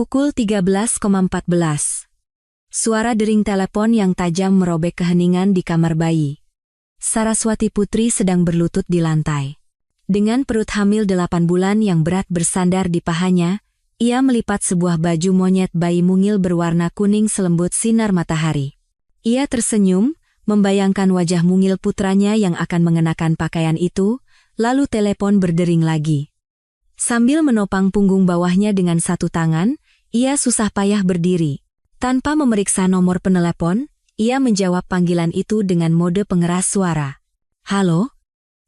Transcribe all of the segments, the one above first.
Pukul 13.14. Suara dering telepon yang tajam merobek keheningan di kamar bayi. Saraswati Putri sedang berlutut di lantai. Dengan perut hamil 8 bulan yang berat bersandar di pahanya, ia melipat sebuah baju monyet bayi mungil berwarna kuning selembut sinar matahari. Ia tersenyum, membayangkan wajah mungil putranya yang akan mengenakan pakaian itu, lalu telepon berdering lagi. Sambil menopang punggung bawahnya dengan satu tangan, ia susah payah berdiri. Tanpa memeriksa nomor penelepon, ia menjawab panggilan itu dengan mode pengeras suara. Halo?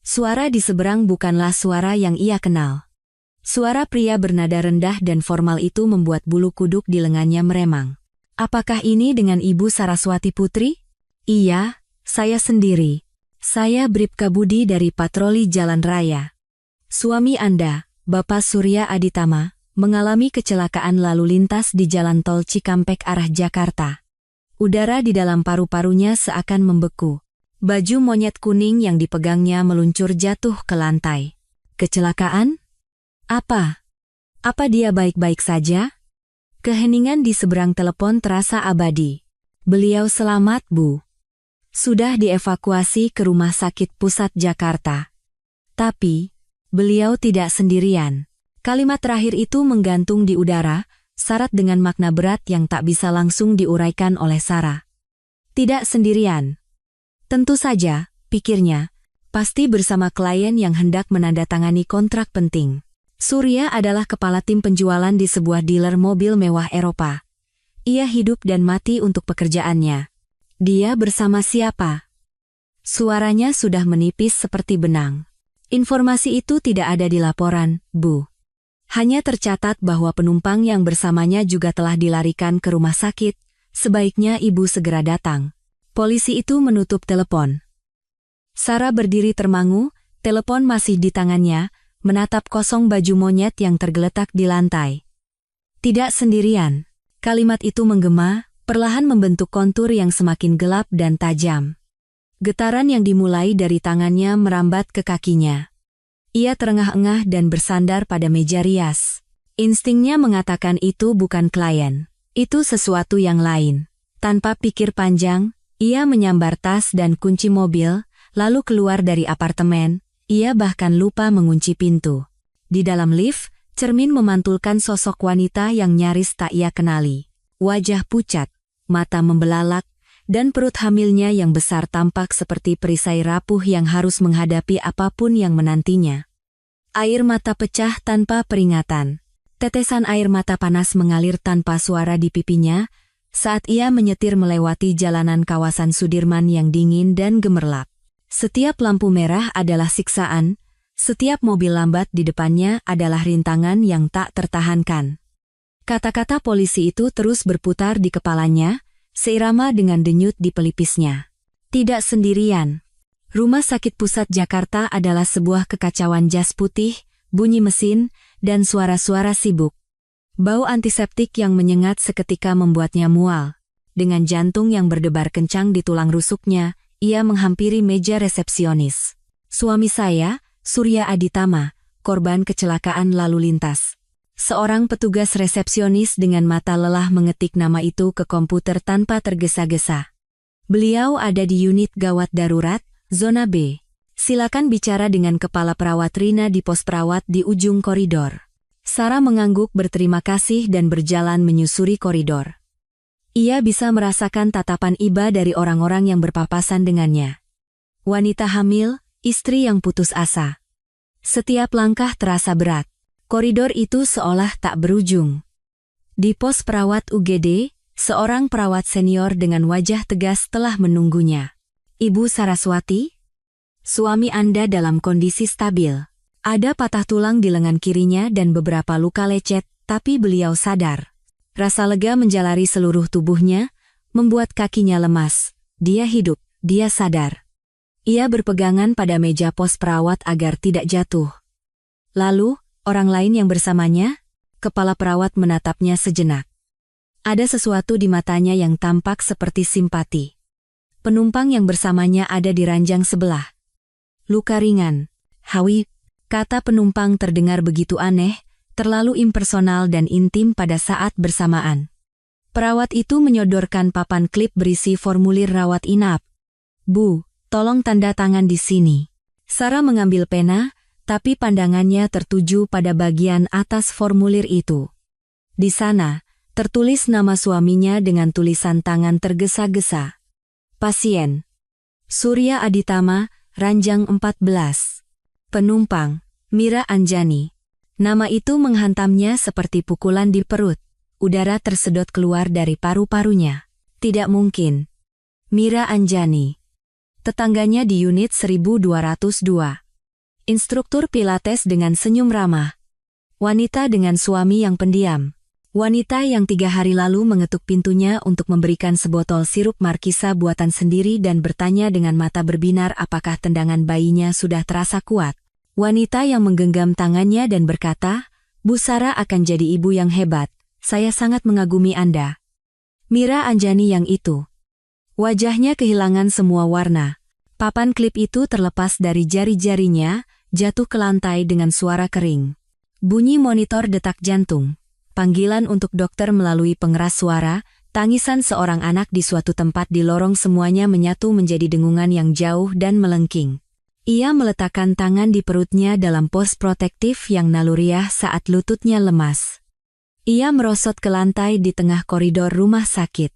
Suara di seberang bukanlah suara yang ia kenal. Suara pria bernada rendah dan formal itu membuat bulu kuduk di lengannya meremang. Apakah ini dengan Ibu Saraswati Putri? Iya, saya sendiri. Saya Bribka Budi dari Patroli Jalan Raya. Suami Anda, Bapak Surya Aditama, mengalami kecelakaan lalu lintas di Jalan Tol Cikampek arah Jakarta. Udara di dalam paru-parunya seakan membeku. Baju monyet kuning yang dipegangnya meluncur jatuh ke lantai. Kecelakaan? Apa? Apa dia baik-baik saja? Keheningan di seberang telepon terasa abadi. Beliau selamat, Bu. Sudah dievakuasi ke Rumah Sakit Pusat Jakarta. Tapi beliau tidak sendirian. Kalimat terakhir itu menggantung di udara, syarat dengan makna berat yang tak bisa langsung diuraikan oleh Sarah. Tidak sendirian. Tentu saja, pikirnya, pasti bersama klien yang hendak menandatangani kontrak penting. Surya adalah kepala tim penjualan di sebuah dealer mobil mewah Eropa. Ia hidup dan mati untuk pekerjaannya. Dia bersama siapa? Suaranya sudah menipis seperti benang. Informasi itu tidak ada di laporan, Bu. Hanya tercatat bahwa penumpang yang bersamanya juga telah dilarikan ke rumah sakit, sebaiknya Ibu segera datang. Polisi itu menutup telepon. Sarah berdiri termangu, telepon masih di tangannya, menatap kosong baju monyet yang tergeletak di lantai. Tidak sendirian. Kalimat itu menggema, perlahan membentuk kontur yang semakin gelap dan tajam. Getaran yang dimulai dari tangannya merambat ke kakinya. Ia terengah-engah dan bersandar pada meja rias. Instingnya mengatakan itu bukan klien. Itu sesuatu yang lain. Tanpa pikir panjang, ia menyambar tas dan kunci mobil, lalu keluar dari apartemen. Ia bahkan lupa mengunci pintu. Di dalam lift, cermin memantulkan sosok wanita yang nyaris tak ia kenali. Wajah pucat, mata membelalak, dan perut hamilnya yang besar tampak seperti perisai rapuh yang harus menghadapi apapun yang menantinya. Air mata pecah tanpa peringatan. Tetesan air mata panas mengalir tanpa suara di pipinya saat ia menyetir melewati jalanan kawasan Sudirman yang dingin dan gemerlap. Setiap lampu merah adalah siksaan, setiap mobil lambat di depannya adalah rintangan yang tak tertahankan. Kata-kata polisi itu terus berputar di kepalanya, seirama dengan denyut di pelipisnya. Tidak sendirian. Rumah Sakit Pusat Jakarta adalah sebuah kekacauan jas putih, bunyi mesin, dan suara-suara sibuk. Bau antiseptik yang menyengat seketika membuatnya mual. Dengan jantung yang berdebar kencang di tulang rusuknya, ia menghampiri meja resepsionis. Suami saya, Surya Aditama, korban kecelakaan lalu lintas. Seorang petugas resepsionis dengan mata lelah mengetik nama itu ke komputer tanpa tergesa-gesa. Beliau ada di unit gawat darurat, zona B. Silakan bicara dengan kepala perawat Rina di pos perawat di ujung koridor. Sarah mengangguk berterima kasih dan berjalan menyusuri koridor. Ia bisa merasakan tatapan iba dari orang-orang yang berpapasan dengannya. Wanita hamil, istri yang putus asa. Setiap langkah terasa berat. Koridor itu seolah tak berujung. Di pos perawat UGD, seorang perawat senior dengan wajah tegas telah menunggunya. Ibu Saraswati? Suami Anda dalam kondisi stabil. Ada patah tulang di lengan kirinya dan beberapa luka lecet, tapi beliau sadar. Rasa lega menjalari seluruh tubuhnya, membuat kakinya lemas. Dia hidup, dia sadar. Ia berpegangan pada meja pos perawat agar tidak jatuh. Lalu, orang lain yang bersamanya, kepala perawat menatapnya sejenak. Ada sesuatu di matanya yang tampak seperti simpati. Penumpang yang bersamanya ada di ranjang sebelah. Luka ringan. Hawi, kata penumpang terdengar begitu aneh, terlalu impersonal dan intim pada saat bersamaan. Perawat itu menyodorkan papan klip berisi formulir rawat inap. Bu, tolong tanda tangan di sini. Sarah mengambil pena, tapi pandangannya tertuju pada bagian atas formulir itu. Di sana, tertulis nama suaminya dengan tulisan tangan tergesa-gesa. Pasien Surya Aditama, Ranjang 14. Penumpang Mira Anjani. Nama itu menghantamnya seperti pukulan di perut. Udara tersedot keluar dari paru-parunya. Tidak mungkin. Mira Anjani. Tetangganya di unit 1202. Instruktur Pilates dengan senyum ramah. Wanita dengan suami yang pendiam. Wanita yang 3 hari lalu mengetuk pintunya untuk memberikan sebotol sirup markisa buatan sendiri dan bertanya dengan mata berbinar apakah tendangan bayinya sudah terasa kuat. Wanita yang menggenggam tangannya dan berkata, Bu Sarah akan jadi ibu yang hebat. Saya sangat mengagumi Anda. Mira Anjani yang itu. Wajahnya kehilangan semua warna. Papan klip itu terlepas dari jari-jarinya, jatuh ke lantai dengan suara kering. Bunyi monitor detak jantung. Panggilan untuk dokter melalui pengeras suara, tangisan seorang anak di suatu tempat di lorong semuanya menyatu menjadi dengungan yang jauh dan melengking. Ia meletakkan tangan di perutnya dalam pos protektif yang naluriah saat lututnya lemas. Ia merosot ke lantai di tengah koridor rumah sakit.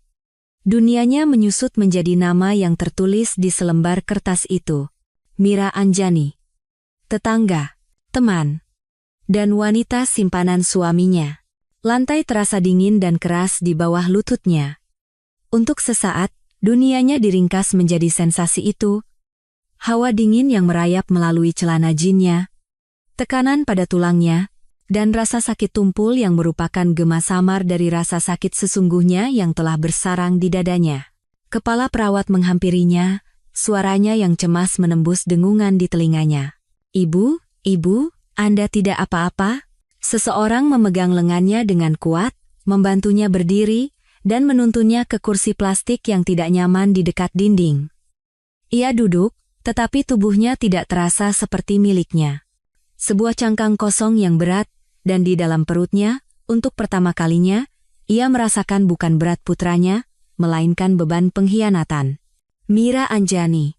Dunianya menyusut menjadi nama yang tertulis di selembar kertas itu. Mira Anjani. Tetangga, teman, dan wanita simpanan suaminya. Lantai terasa dingin dan keras di bawah lututnya. Untuk sesaat, dunianya diringkas menjadi sensasi itu. Hawa dingin yang merayap melalui celana jinnya. Tekanan pada tulangnya. Dan rasa sakit tumpul yang merupakan gema samar dari rasa sakit sesungguhnya yang telah bersarang di dadanya. Kepala perawat menghampirinya, suaranya yang cemas menembus dengungan di telinganya. Ibu, Anda tidak apa-apa? Seseorang memegang lengannya dengan kuat, membantunya berdiri, dan menuntunnya ke kursi plastik yang tidak nyaman di dekat dinding. Ia duduk, tetapi tubuhnya tidak terasa seperti miliknya. Sebuah cangkang kosong yang berat, dan di dalam perutnya, untuk pertama kalinya, ia merasakan bukan berat putranya, melainkan beban pengkhianatan. Mira Anjani.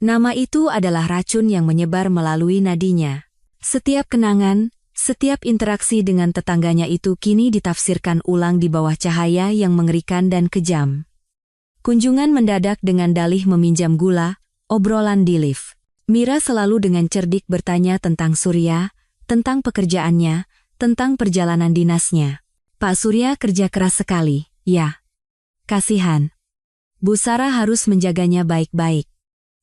Nama itu adalah racun yang menyebar melalui nadinya. Setiap kenangan, setiap interaksi dengan tetangganya itu kini ditafsirkan ulang di bawah cahaya yang mengerikan dan kejam. Kunjungan mendadak dengan dalih meminjam gula, obrolan di lift. Mira selalu dengan cerdik bertanya tentang Surya, tentang pekerjaannya, tentang perjalanan dinasnya. Pak Surya kerja keras sekali, ya. Kasihan. Bu Sarah harus menjaganya baik-baik.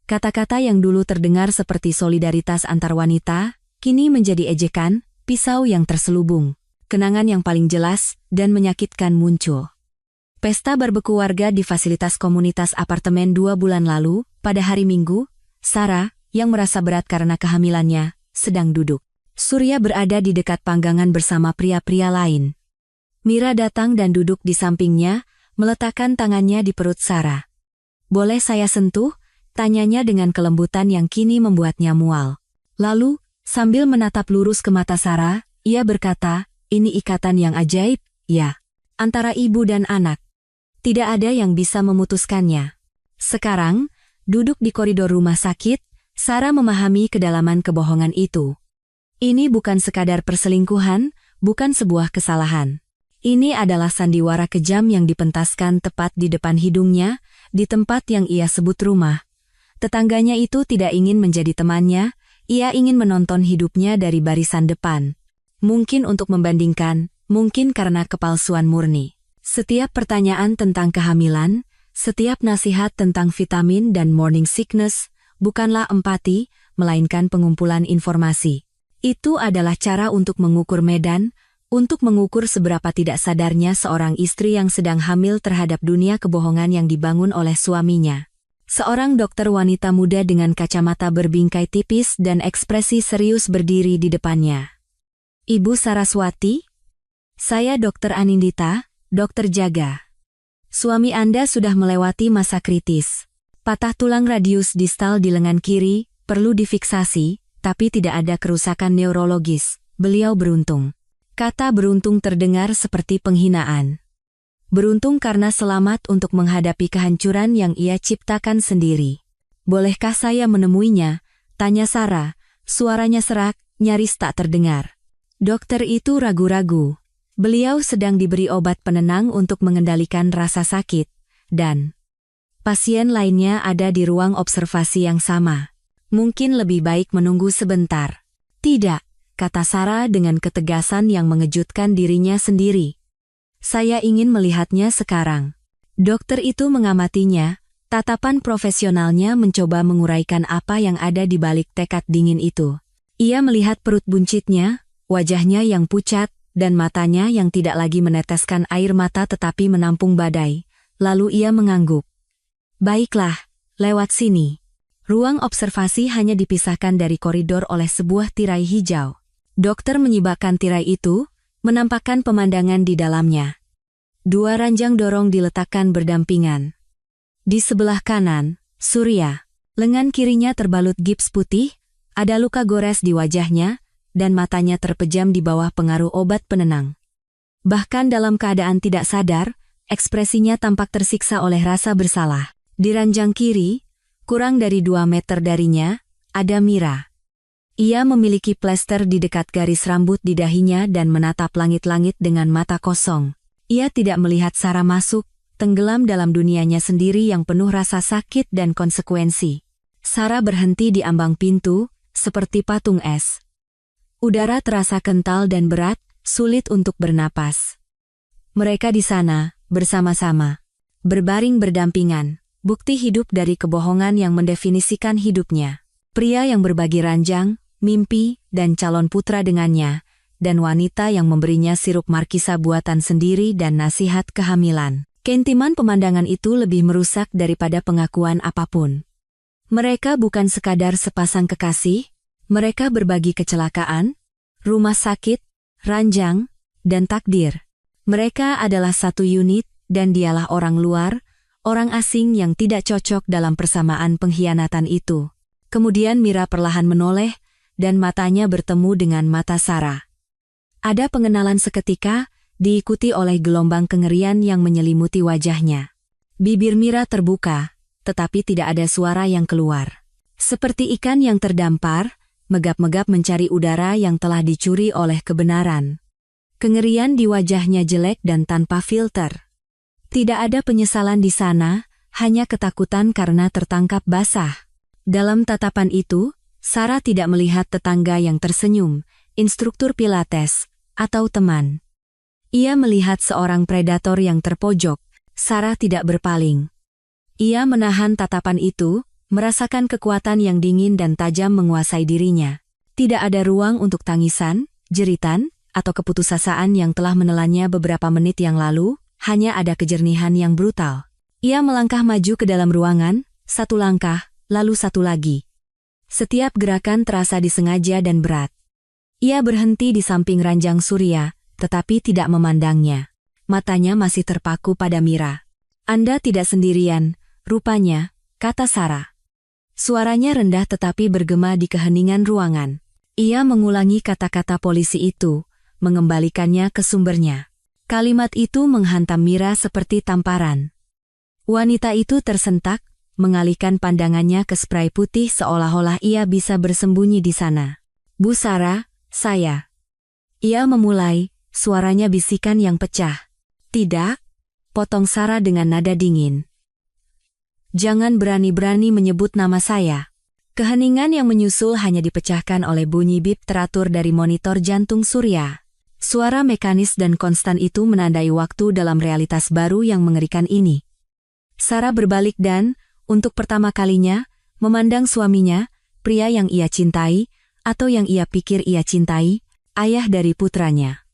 Kata-kata yang dulu terdengar seperti solidaritas antar wanita, kini menjadi ejekan, pisau yang terselubung. Kenangan yang paling jelas dan menyakitkan muncul. Pesta barbeku warga di fasilitas komunitas apartemen 2 bulan lalu, pada hari Minggu, Sarah, yang merasa berat karena kehamilannya, sedang duduk. Surya berada di dekat panggangan bersama pria-pria lain. Mira datang dan duduk di sampingnya, meletakkan tangannya di perut Sarah. Boleh saya sentuh? Tanyanya dengan kelembutan yang kini membuatnya mual. Lalu, sambil menatap lurus ke mata Sarah, ia berkata, ini ikatan yang ajaib, ya. Antara ibu dan anak. Tidak ada yang bisa memutuskannya. Sekarang, duduk di koridor rumah sakit, Sarah memahami kedalaman kebohongan itu. Ini bukan sekadar perselingkuhan, bukan sebuah kesalahan. Ini adalah sandiwara kejam yang dipentaskan tepat di depan hidungnya, di tempat yang ia sebut rumah. Tetangganya itu tidak ingin menjadi temannya, ia ingin menonton hidupnya dari barisan depan. Mungkin untuk membandingkan, mungkin karena kepalsuan murni. Setiap pertanyaan tentang kehamilan, setiap nasihat tentang vitamin dan morning sickness, bukanlah empati, melainkan pengumpulan informasi. Itu adalah cara untuk mengukur medan, untuk mengukur seberapa tidak sadarnya seorang istri yang sedang hamil terhadap dunia kebohongan yang dibangun oleh suaminya. Seorang dokter wanita muda dengan kacamata berbingkai tipis dan ekspresi serius berdiri di depannya. Ibu Saraswati? Saya Dr. Anindita, dokter jaga. Suami Anda sudah melewati masa kritis. Patah tulang radius distal di lengan kiri, perlu difiksasi, tapi tidak ada kerusakan neurologis. Beliau beruntung. Kata beruntung terdengar seperti penghinaan. Beruntung karena selamat untuk menghadapi kehancuran yang ia ciptakan sendiri. Bolehkah saya menemuinya? Tanya Sarah, suaranya serak, nyaris tak terdengar. Dokter itu ragu-ragu. Beliau sedang diberi obat penenang untuk mengendalikan rasa sakit, dan pasien lainnya ada di ruang observasi yang sama. Mungkin lebih baik menunggu sebentar. Tidak, kata Sarah dengan ketegasan yang mengejutkan dirinya sendiri. Saya ingin melihatnya sekarang. Dokter itu mengamatinya, tatapan profesionalnya mencoba menguraikan apa yang ada di balik tekad dingin itu. Ia melihat perut buncitnya, wajahnya yang pucat, dan matanya yang tidak lagi meneteskan air mata tetapi menampung badai. Lalu ia mengangguk. Baiklah, lewat sini. Ruang observasi hanya dipisahkan dari koridor oleh sebuah tirai hijau. Dokter menyibakkan tirai itu, menampakkan pemandangan di dalamnya. 2 ranjang dorong diletakkan berdampingan. Di sebelah kanan, Surya. Lengan kirinya terbalut gips putih, ada luka gores di wajahnya, dan matanya terpejam di bawah pengaruh obat penenang. Bahkan dalam keadaan tidak sadar, ekspresinya tampak tersiksa oleh rasa bersalah. Di ranjang kiri, kurang dari 2 meter darinya, ada Mira. Ia memiliki plester di dekat garis rambut di dahinya dan menatap langit-langit dengan mata kosong. Ia tidak melihat Sarah masuk, tenggelam dalam dunianya sendiri yang penuh rasa sakit dan konsekuensi. Sarah berhenti di ambang pintu, seperti patung es. Udara terasa kental dan berat, sulit untuk bernapas. Mereka di sana, bersama-sama. Berbaring berdampingan, bukti hidup dari kebohongan yang mendefinisikan hidupnya. Pria yang berbagi ranjang, mimpi, dan calon putra dengannya, dan wanita yang memberinya sirup markisa buatan sendiri dan nasihat kehamilan. Keintiman pemandangan itu lebih merusak daripada pengakuan apapun. Mereka bukan sekadar sepasang kekasih, mereka berbagi kecelakaan, rumah sakit, ranjang, dan takdir. Mereka adalah satu unit, dan dialah orang luar, orang asing yang tidak cocok dalam persamaan pengkhianatan itu. Kemudian Mira perlahan menoleh, dan matanya bertemu dengan mata Sarah. Ada pengenalan seketika, diikuti oleh gelombang kengerian yang menyelimuti wajahnya. Bibir Mira terbuka, tetapi tidak ada suara yang keluar. Seperti ikan yang terdampar, megap-megap mencari udara yang telah dicuri oleh kebenaran. Kengerian di wajahnya jelek dan tanpa filter. Tidak ada penyesalan di sana, hanya ketakutan karena tertangkap basah. Dalam tatapan itu, Sarah tidak melihat tetangga yang tersenyum, instruktur pilates, atau teman. Ia melihat seorang predator yang terpojok. Sarah tidak berpaling. Ia menahan tatapan itu, merasakan kekuatan yang dingin dan tajam menguasai dirinya. Tidak ada ruang untuk tangisan, jeritan, atau keputusasaan yang telah menelannya beberapa menit yang lalu, hanya ada kejernihan yang brutal. Ia melangkah maju ke dalam ruangan, 1 langkah, lalu 1 lagi. Setiap gerakan terasa disengaja dan berat. Ia berhenti di samping ranjang Surya, tetapi tidak memandangnya. Matanya masih terpaku pada Mira. Anda tidak sendirian, rupanya, kata Sarah. Suaranya rendah tetapi bergema di keheningan ruangan. Ia mengulangi kata-kata polisi itu, mengembalikannya ke sumbernya. Kalimat itu menghantam Mira seperti tamparan. Wanita itu tersentak, mengalihkan pandangannya ke spray putih seolah-olah ia bisa bersembunyi di sana. Bu Sarah, saya. Ia memulai, suaranya bisikan yang pecah. Tidak, potong Sarah dengan nada dingin. Jangan berani-berani menyebut nama saya. Keheningan yang menyusul hanya dipecahkan oleh bunyi bip teratur dari monitor jantung Surya. Suara mekanis dan konstan itu menandai waktu dalam realitas baru yang mengerikan ini. Sarah berbalik dan, untuk pertama kalinya, memandang suaminya, pria yang ia cintai, atau yang ia pikir ia cintai, ayah dari putranya.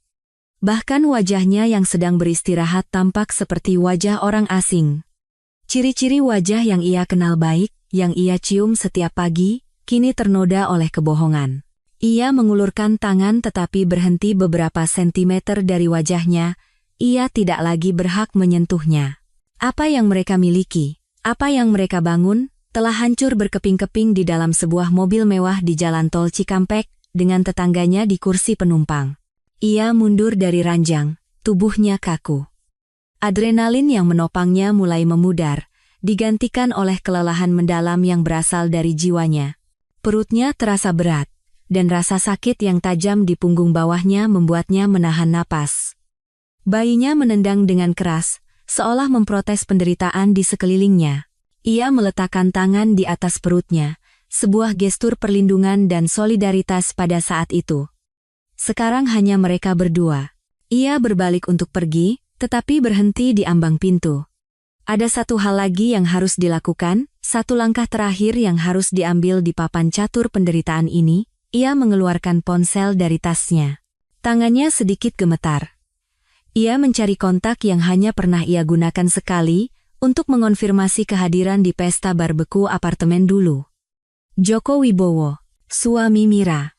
Bahkan wajahnya yang sedang beristirahat tampak seperti wajah orang asing. Ciri-ciri wajah yang ia kenal baik, yang ia cium setiap pagi, kini ternoda oleh kebohongan. Ia mengulurkan tangan tetapi berhenti beberapa sentimeter dari wajahnya, ia tidak lagi berhak menyentuhnya. Apa yang mereka miliki? Apa yang mereka bangun, telah hancur berkeping-keping di dalam sebuah mobil mewah di jalan tol Cikampek, dengan tetangganya di kursi penumpang. Ia mundur dari ranjang, tubuhnya kaku. Adrenalin yang menopangnya mulai memudar, digantikan oleh kelelahan mendalam yang berasal dari jiwanya. Perutnya terasa berat, dan rasa sakit yang tajam di punggung bawahnya membuatnya menahan napas. Bayinya menendang dengan keras, seolah memprotes penderitaan di sekelilingnya. Ia meletakkan tangan di atas perutnya, sebuah gestur perlindungan dan solidaritas pada saat itu. Sekarang hanya mereka berdua. Ia berbalik untuk pergi, tetapi berhenti di ambang pintu. Ada satu hal lagi yang harus dilakukan, satu langkah terakhir yang harus diambil di papan catur penderitaan ini. Ia mengeluarkan ponsel dari tasnya. Tangannya sedikit gemetar. Ia mencari kontak yang hanya pernah ia gunakan sekali, untuk mengonfirmasi kehadiran di pesta barbeku apartemen dulu. Joko Wibowo, suami Mira.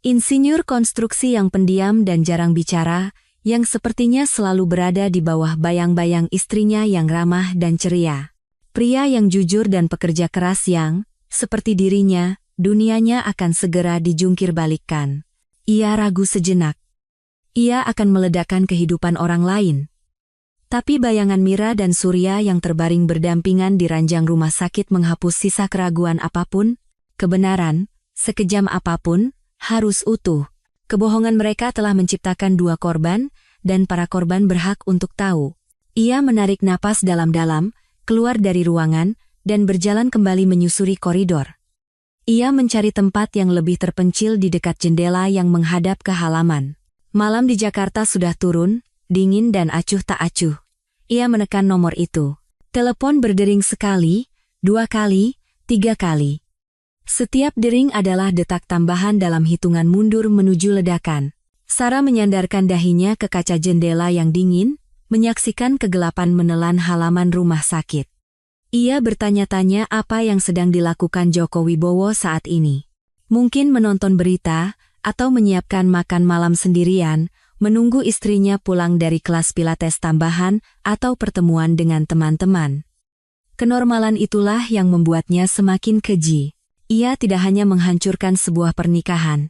Insinyur konstruksi yang pendiam dan jarang bicara, yang sepertinya selalu berada di bawah bayang-bayang istrinya yang ramah dan ceria. Pria yang jujur dan pekerja keras yang, seperti dirinya, dunianya akan segera dijungkir balikkan. Ia ragu sejenak. Ia akan meledakkan kehidupan orang lain. Tapi bayangan Mira dan Surya yang terbaring berdampingan di ranjang rumah sakit menghapus sisa keraguan apapun, kebenaran, sekejam apapun, harus utuh. Kebohongan mereka telah menciptakan dua korban, dan para korban berhak untuk tahu. Ia menarik napas dalam-dalam, keluar dari ruangan, dan berjalan kembali menyusuri koridor. Ia mencari tempat yang lebih terpencil di dekat jendela yang menghadap ke halaman. Malam di Jakarta sudah turun, dingin dan acuh tak acuh. Ia menekan nomor itu. Telepon berdering sekali, 2 kali, 3 kali. Setiap dering adalah detak tambahan dalam hitungan mundur menuju ledakan. Sarah menyandarkan dahinya ke kaca jendela yang dingin, menyaksikan kegelapan menelan halaman rumah sakit. Ia bertanya-tanya apa yang sedang dilakukan Joko Wibowo saat ini. Mungkin menonton berita, atau menyiapkan makan malam sendirian, menunggu istrinya pulang dari kelas pilates tambahan, atau pertemuan dengan teman-teman. Kenormalan itulah yang membuatnya semakin keji. Ia tidak hanya menghancurkan sebuah pernikahan.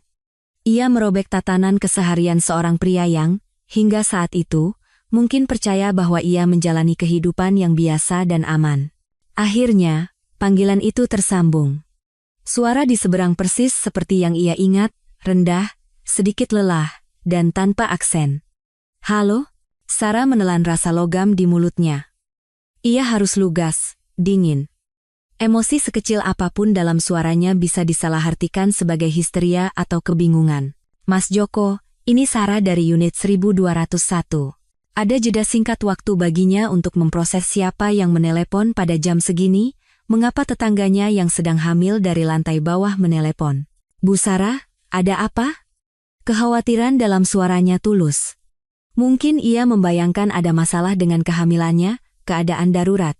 Ia merobek tatanan keseharian seorang pria yang, hingga saat itu, mungkin percaya bahwa ia menjalani kehidupan yang biasa dan aman. Akhirnya, panggilan itu tersambung. Suara di seberang persis seperti yang ia ingat, rendah, sedikit lelah, dan tanpa aksen. "Halo?" Sarah menelan rasa logam di mulutnya. Ia harus lugas, dingin. Emosi sekecil apapun dalam suaranya bisa disalahartikan sebagai histeria atau kebingungan. "Mas Joko, ini Sarah dari unit 1201. Ada jeda singkat waktu baginya untuk memproses siapa yang menelepon pada jam segini, mengapa tetangganya yang sedang hamil dari lantai bawah menelepon. Bu Sarah, ada apa?" Kekhawatiran dalam suaranya tulus. Mungkin ia membayangkan ada masalah dengan kehamilannya, keadaan darurat.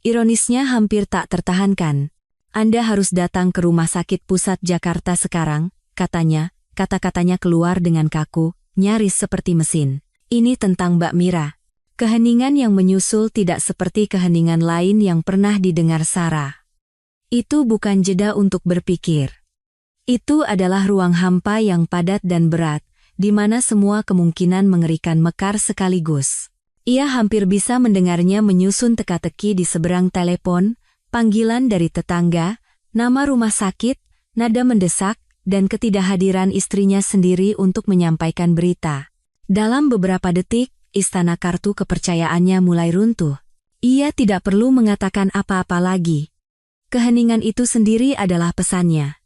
Ironisnya hampir tak tertahankan. "Anda harus datang ke Rumah Sakit Pusat Jakarta sekarang," katanya, kata-katanya keluar dengan kaku, nyaris seperti mesin. "Ini tentang Mbak Mira." Keheningan yang menyusul tidak seperti keheningan lain yang pernah didengar Sarah. Itu bukan jeda untuk berpikir. Itu adalah ruang hampa yang padat dan berat, di mana semua kemungkinan mengerikan mekar sekaligus. Ia hampir bisa mendengarnya menyusun teka-teki di seberang telepon, panggilan dari tetangga, nama rumah sakit, nada mendesak, dan ketidakhadiran istrinya sendiri untuk menyampaikan berita. Dalam beberapa detik, istana kartu kepercayaannya mulai runtuh. Ia tidak perlu mengatakan apa-apa lagi. Keheningan itu sendiri adalah pesannya.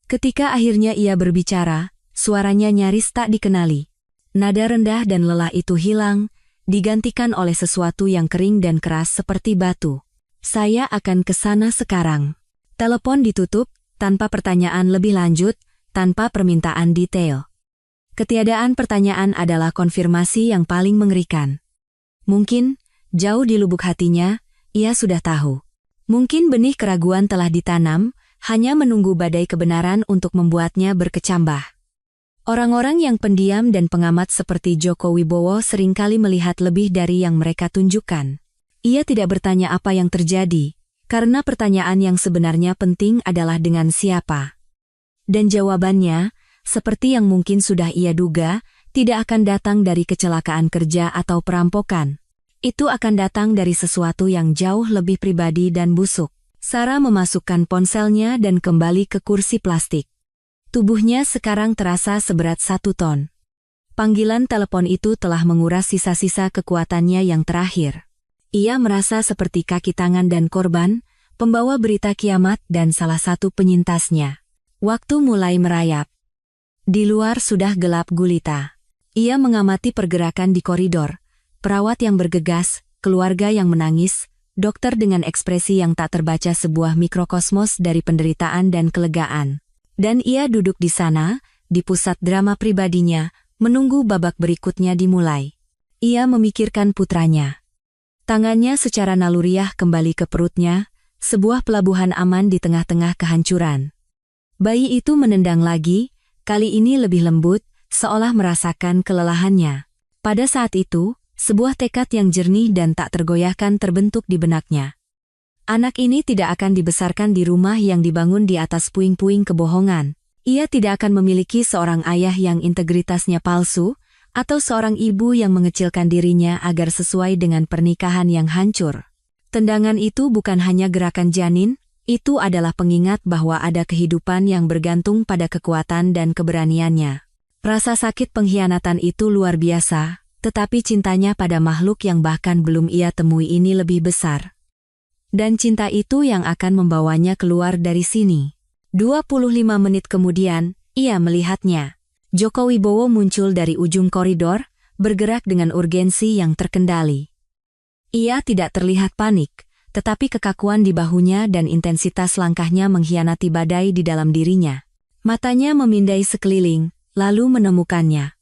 Ketika akhirnya ia berbicara, suaranya nyaris tak dikenali. Nada rendah dan lelah itu hilang, digantikan oleh sesuatu yang kering dan keras seperti batu. "Saya akan ke sana sekarang." Telepon ditutup, tanpa pertanyaan lebih lanjut, tanpa permintaan detail. Ketiadaan pertanyaan adalah konfirmasi yang paling mengerikan. Mungkin, jauh di lubuk hatinya, ia sudah tahu. Mungkin benih keraguan telah ditanam, hanya menunggu badai kebenaran untuk membuatnya berkecambah. Orang-orang yang pendiam dan pengamat seperti Joko Wibowo seringkali melihat lebih dari yang mereka tunjukkan. Ia tidak bertanya apa yang terjadi, karena pertanyaan yang sebenarnya penting adalah dengan siapa. Dan jawabannya, seperti yang mungkin sudah ia duga, tidak akan datang dari kecelakaan kerja atau perampokan. Itu akan datang dari sesuatu yang jauh lebih pribadi dan busuk. Sarah memasukkan ponselnya dan kembali ke kursi plastik. Tubuhnya sekarang terasa seberat 1 ton. Panggilan telepon itu telah menguras sisa-sisa kekuatannya yang terakhir. Ia merasa seperti kaki tangan dan korban, pembawa berita kiamat dan salah satu penyintasnya. Waktu mulai merayap. Di luar sudah gelap gulita. Ia mengamati pergerakan di koridor, perawat yang bergegas, keluarga yang menangis, dokter dengan ekspresi yang tak terbaca, sebuah mikrokosmos dari penderitaan dan kelegaan. Dan ia duduk di sana, di pusat drama pribadinya, menunggu babak berikutnya dimulai. Ia memikirkan putranya. Tangannya secara naluriah kembali ke perutnya, sebuah pelabuhan aman di tengah-tengah kehancuran. Bayi itu menendang lagi, kali ini lebih lembut, seolah merasakan kelelahannya. Pada saat itu, sebuah tekad yang jernih dan tak tergoyahkan terbentuk di benaknya. Anak ini tidak akan dibesarkan di rumah yang dibangun di atas puing-puing kebohongan. Ia tidak akan memiliki seorang ayah yang integritasnya palsu, atau seorang ibu yang mengecilkan dirinya agar sesuai dengan pernikahan yang hancur. Tendangan itu bukan hanya gerakan janin, itu adalah pengingat bahwa ada kehidupan yang bergantung pada kekuatan dan keberaniannya. Rasa sakit pengkhianatan itu luar biasa, tetapi cintanya pada makhluk yang bahkan belum ia temui ini lebih besar. Dan cinta itu yang akan membawanya keluar dari sini. 25 menit kemudian, ia melihatnya. Joko Wibowo muncul dari ujung koridor, bergerak dengan urgensi yang terkendali. Ia tidak terlihat panik, tetapi kekakuan di bahunya dan intensitas langkahnya mengkhianati badai di dalam dirinya. Matanya memindai sekeliling, lalu menemukannya.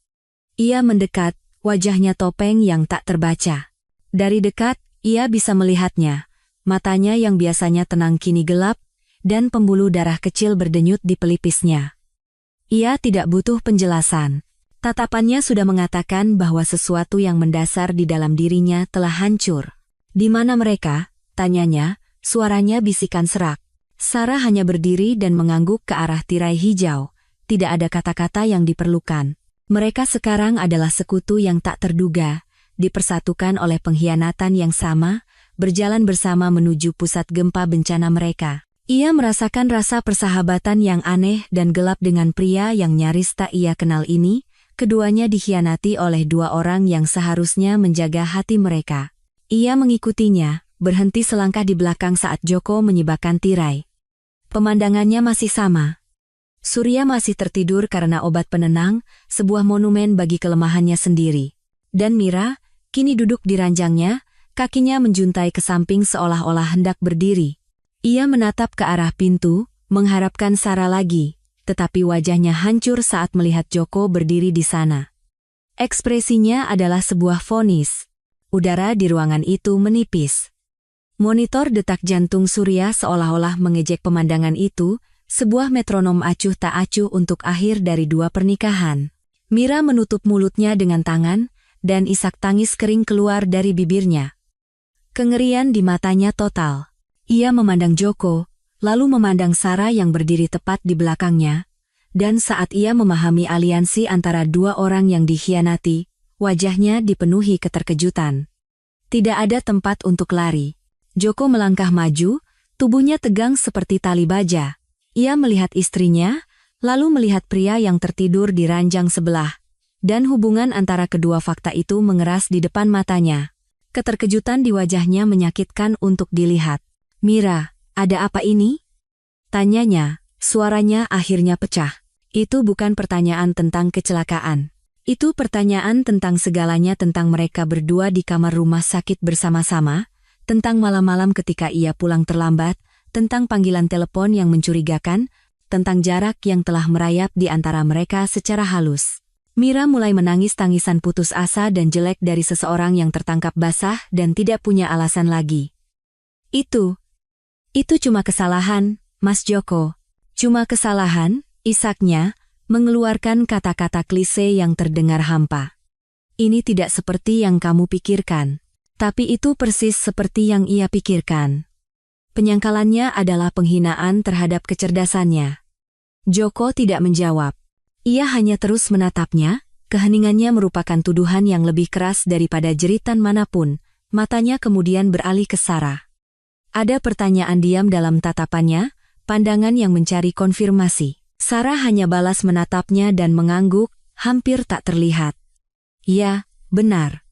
Ia mendekat, wajahnya topeng yang tak terbaca. Dari dekat, ia bisa melihatnya. Matanya yang biasanya tenang kini gelap, dan pembuluh darah kecil berdenyut di pelipisnya. Ia tidak butuh penjelasan. Tatapannya sudah mengatakan bahwa sesuatu yang mendasar di dalam dirinya telah hancur. Di mana mereka? Tanyanya, suaranya bisikan serak. Sarah hanya berdiri dan mengangguk ke arah tirai hijau. Tidak ada kata-kata yang diperlukan. Mereka sekarang adalah sekutu yang tak terduga, dipersatukan oleh pengkhianatan yang sama, berjalan bersama menuju pusat gempa bencana mereka. Ia merasakan rasa persahabatan yang aneh dan gelap dengan pria yang nyaris tak ia kenal ini. Keduanya dikhianati oleh 2 orang yang seharusnya menjaga hati mereka. Ia mengikutinya, berhenti selangkah di belakang saat Joko menyibakkan tirai. Pemandangannya masih sama. Surya masih tertidur karena obat penenang, sebuah monumen bagi kelemahannya sendiri. Dan Mira, kini duduk di ranjangnya, kakinya menjuntai ke samping seolah-olah hendak berdiri. Ia menatap ke arah pintu, mengharapkan Sarah lagi, tetapi wajahnya hancur saat melihat Joko berdiri di sana. Ekspresinya adalah sebuah vonis. Udara di ruangan itu menipis. Monitor detak jantung Surya seolah-olah mengejek pemandangan itu, sebuah metronom acuh tak acuh untuk akhir dari 2 pernikahan. Mira menutup mulutnya dengan tangan, dan isak tangis kering keluar dari bibirnya. Kengerian di matanya total. Ia memandang Joko, lalu memandang Sarah yang berdiri tepat di belakangnya, dan saat ia memahami aliansi antara 2 orang yang dikhianati, wajahnya dipenuhi keterkejutan. Tidak ada tempat untuk lari. Joko melangkah maju, tubuhnya tegang seperti tali baja. Ia melihat istrinya, lalu melihat pria yang tertidur di ranjang sebelah, dan hubungan antara kedua fakta itu mengeras di depan matanya. Keterkejutan di wajahnya menyakitkan untuk dilihat. "Mira, ada apa ini?" tanyanya, suaranya akhirnya pecah. Itu bukan pertanyaan tentang kecelakaan. Itu pertanyaan tentang segalanya, tentang mereka berdua di kamar rumah sakit bersama-sama, tentang malam-malam ketika ia pulang terlambat, tentang panggilan telepon yang mencurigakan, tentang jarak yang telah merayap di antara mereka secara halus. Mira mulai menangis tangisan putus asa dan jelek dari seseorang yang tertangkap basah dan tidak punya alasan lagi. Itu cuma kesalahan, Mas Joko. Cuma kesalahan, isaknya, mengeluarkan kata-kata klise yang terdengar hampa. Ini tidak seperti yang kamu pikirkan. Tapi itu persis seperti yang ia pikirkan. Penyangkalannya adalah penghinaan terhadap kecerdasannya. Joko tidak menjawab. Ia hanya terus menatapnya, keheningannya merupakan tuduhan yang lebih keras daripada jeritan manapun. Matanya kemudian beralih ke Sarah. Ada pertanyaan diam dalam tatapannya, pandangan yang mencari konfirmasi. Sarah hanya balas menatapnya dan mengangguk, hampir tak terlihat. Ya, benar.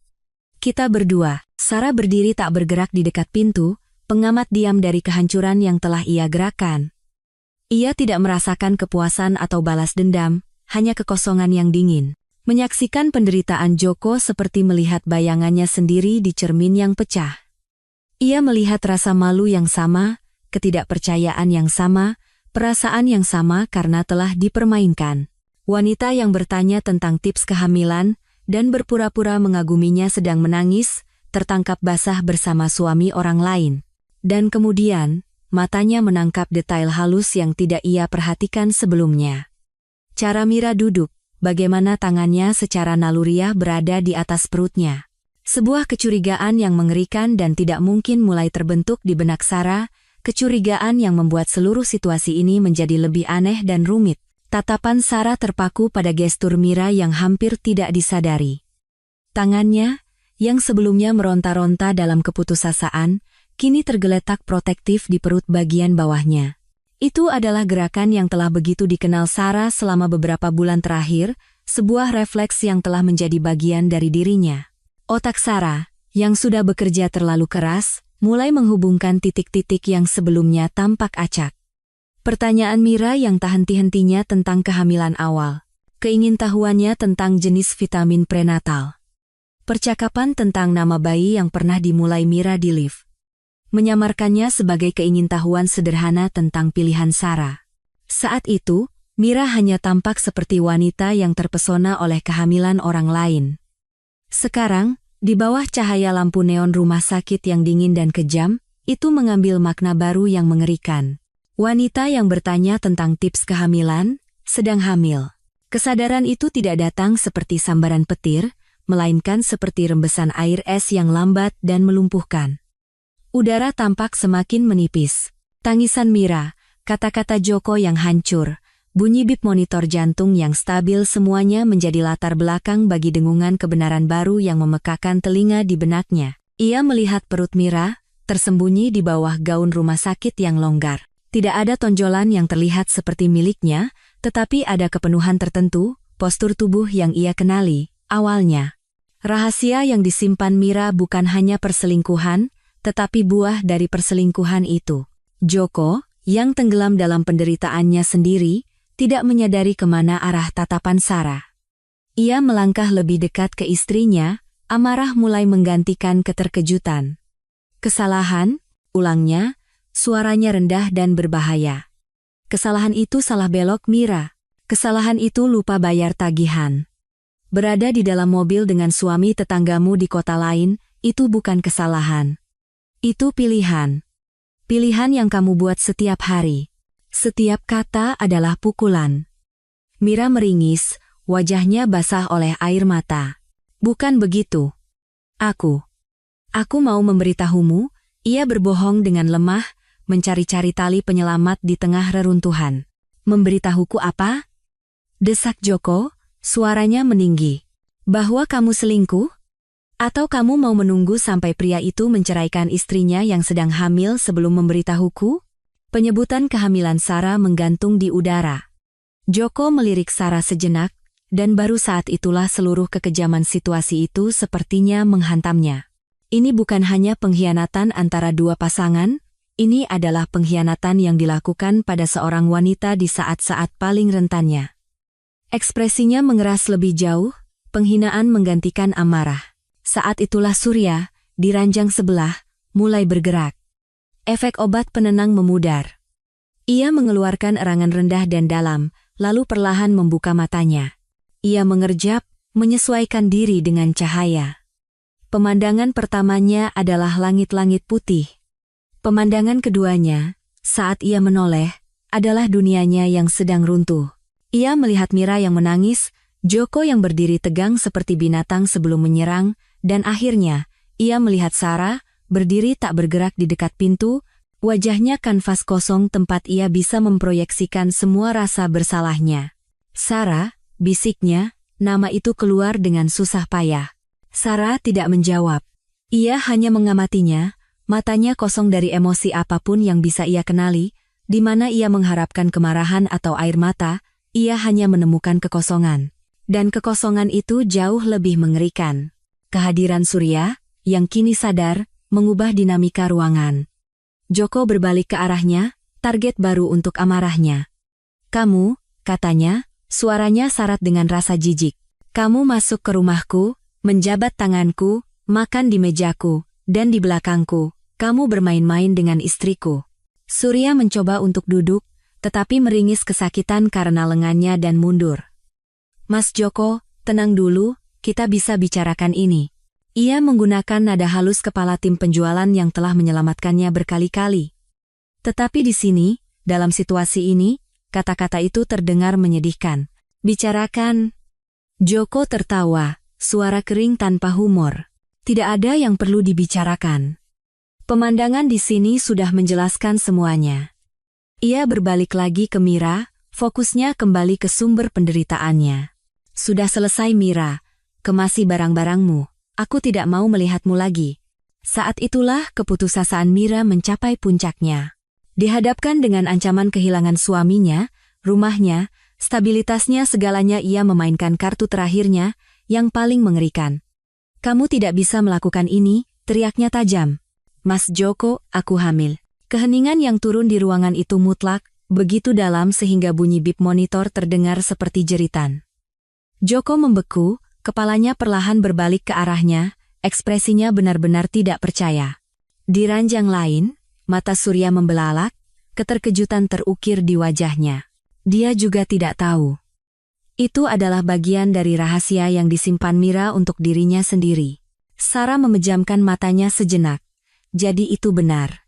Kita berdua. Sarah berdiri tak bergerak di dekat pintu, pengamat diam dari kehancuran yang telah ia gerakan. Ia tidak merasakan kepuasan atau balas dendam, hanya kekosongan yang dingin. Menyaksikan penderitaan Joko seperti melihat bayangannya sendiri di cermin yang pecah. Ia melihat rasa malu yang sama, ketidakpercayaan yang sama, perasaan yang sama karena telah dipermainkan. Wanita yang bertanya tentang tips kehamilan dan berpura-pura mengaguminya sedang menangis, tertangkap basah bersama suami orang lain. Dan kemudian, matanya menangkap detail halus yang tidak ia perhatikan sebelumnya. Cara Mira duduk. Bagaimana tangannya secara naluriah berada di atas perutnya. Sebuah kecurigaan yang mengerikan dan tidak mungkin mulai terbentuk di benak Sarah, kecurigaan yang membuat seluruh situasi ini menjadi lebih aneh dan rumit. Tatapan Sarah terpaku pada gestur Mira yang hampir tidak disadari. Tangannya, yang sebelumnya meronta-ronta dalam keputusasaan, kini tergeletak protektif di perut bagian bawahnya. Itu adalah gerakan yang telah begitu dikenal Sarah selama beberapa bulan terakhir, sebuah refleks yang telah menjadi bagian dari dirinya. Otak Sarah, yang sudah bekerja terlalu keras, mulai menghubungkan titik-titik yang sebelumnya tampak acak. Pertanyaan Mira yang tak henti-hentinya tentang kehamilan awal. Keingintahuannya tentang jenis vitamin prenatal. Percakapan tentang nama bayi yang pernah dimulai Mira di lift. Menyamarkannya sebagai keingintahuan sederhana tentang pilihan Sarah. Saat itu, Mira hanya tampak seperti wanita yang terpesona oleh kehamilan orang lain. Sekarang, di bawah cahaya lampu neon rumah sakit yang dingin dan kejam, itu mengambil makna baru yang mengerikan. Wanita yang bertanya tentang tips kehamilan, sedang hamil. Kesadaran itu tidak datang seperti sambaran petir, melainkan seperti rembesan air es yang lambat dan melumpuhkan. Udara tampak semakin menipis. Tangisan Mira, kata-kata Joko yang hancur, bunyi bip monitor jantung yang stabil semuanya menjadi latar belakang bagi dengungan kebenaran baru yang memekakan telinga di benaknya. Ia melihat perut Mira, tersembunyi di bawah gaun rumah sakit yang longgar. Tidak ada tonjolan yang terlihat seperti miliknya, tetapi ada kepenuhan tertentu, postur tubuh yang ia kenali, awalnya. Rahasia yang disimpan Mira bukan hanya perselingkuhan, tetapi buah dari perselingkuhan itu. Joko, yang tenggelam dalam penderitaannya sendiri, tidak menyadari kemana arah tatapan Sarah. Ia melangkah lebih dekat ke istrinya, amarah mulai menggantikan keterkejutan. Kesalahan, ulangnya, suaranya rendah dan berbahaya. Kesalahan itu salah belok Mira. Kesalahan itu lupa bayar tagihan. Berada di dalam mobil dengan suami tetanggamu di kota lain, itu bukan kesalahan. Itu pilihan. Pilihan yang kamu buat setiap hari. Setiap kata adalah pukulan. Mira meringis, wajahnya basah oleh air mata. Bukan begitu. Aku mau memberitahumu, ia berbohong dengan lemah, mencari-cari tali penyelamat di tengah reruntuhan. Memberitahuku apa? Desak Joko, suaranya meninggi. Bahwa kamu selingkuh? Atau kamu mau menunggu sampai pria itu menceraikan istrinya yang sedang hamil sebelum memberitahuku? Penyebutan kehamilan Sarah menggantung di udara. Joko melirik Sarah sejenak, dan baru saat itulah seluruh kekejaman situasi itu sepertinya menghantamnya. Ini bukan hanya pengkhianatan antara dua pasangan, ini adalah pengkhianatan yang dilakukan pada seorang wanita di saat-saat paling rentannya. Ekspresinya mengeras lebih jauh, penghinaan menggantikan amarah. Saat itulah Surya, di ranjang sebelah, mulai bergerak. Efek obat penenang memudar. Ia mengeluarkan erangan rendah dan dalam, lalu perlahan membuka matanya. Ia mengerjap, menyesuaikan diri dengan cahaya. Pemandangan pertamanya adalah langit-langit putih. Pemandangan keduanya, saat ia menoleh, adalah dunianya yang sedang runtuh. Ia melihat Mira yang menangis, Joko yang berdiri tegang seperti binatang sebelum menyerang, dan akhirnya, ia melihat Sarah, berdiri tak bergerak di dekat pintu, wajahnya kanvas kosong tempat ia bisa memproyeksikan semua rasa bersalahnya. Sarah, bisiknya, nama itu keluar dengan susah payah. Sarah tidak menjawab. Ia hanya mengamatinya, matanya kosong dari emosi apapun yang bisa ia kenali, di mana ia mengharapkan kemarahan atau air mata, ia hanya menemukan kekosongan. Dan kekosongan itu jauh lebih mengerikan. Kehadiran Surya, yang kini sadar, mengubah dinamika ruangan. Joko berbalik ke arahnya, target baru untuk amarahnya. "Kamu," katanya, suaranya syarat dengan rasa jijik. "Kamu masuk ke rumahku, menjabat tanganku, makan di mejaku, dan di belakangku. Kamu bermain-main dengan istriku." Surya mencoba untuk duduk, tetapi meringis kesakitan karena lengannya dan mundur. "Mas Joko, tenang dulu, kita bisa bicarakan ini." Ia menggunakan nada halus kepala tim penjualan yang telah menyelamatkannya berkali-kali. Tetapi di sini, dalam situasi ini, kata-kata itu terdengar menyedihkan. "Bicarakan." Joko tertawa, suara kering tanpa humor. "Tidak ada yang perlu dibicarakan. Pemandangan di sini sudah menjelaskan semuanya." Ia berbalik lagi ke Mira, fokusnya kembali ke sumber penderitaannya. "Sudah selesai Mira, kemasi barang-barangmu. Aku tidak mau melihatmu lagi." Saat itulah keputusasaan Mira mencapai puncaknya. Dihadapkan dengan ancaman kehilangan suaminya, rumahnya, stabilitasnya, segalanya, ia memainkan kartu terakhirnya, yang paling mengerikan. "Kamu tidak bisa melakukan ini," teriaknya tajam. "Mas Joko, aku hamil." Keheningan yang turun di ruangan itu mutlak, begitu dalam sehingga bunyi bip monitor terdengar seperti jeritan. Joko membeku, kepalanya perlahan berbalik ke arahnya, ekspresinya benar-benar tidak percaya. Di ranjang lain, mata Surya membelalak, keterkejutan terukir di wajahnya. Dia juga tidak tahu. Itu adalah bagian dari rahasia yang disimpan Mira untuk dirinya sendiri. Sarah memejamkan matanya sejenak. Jadi itu benar.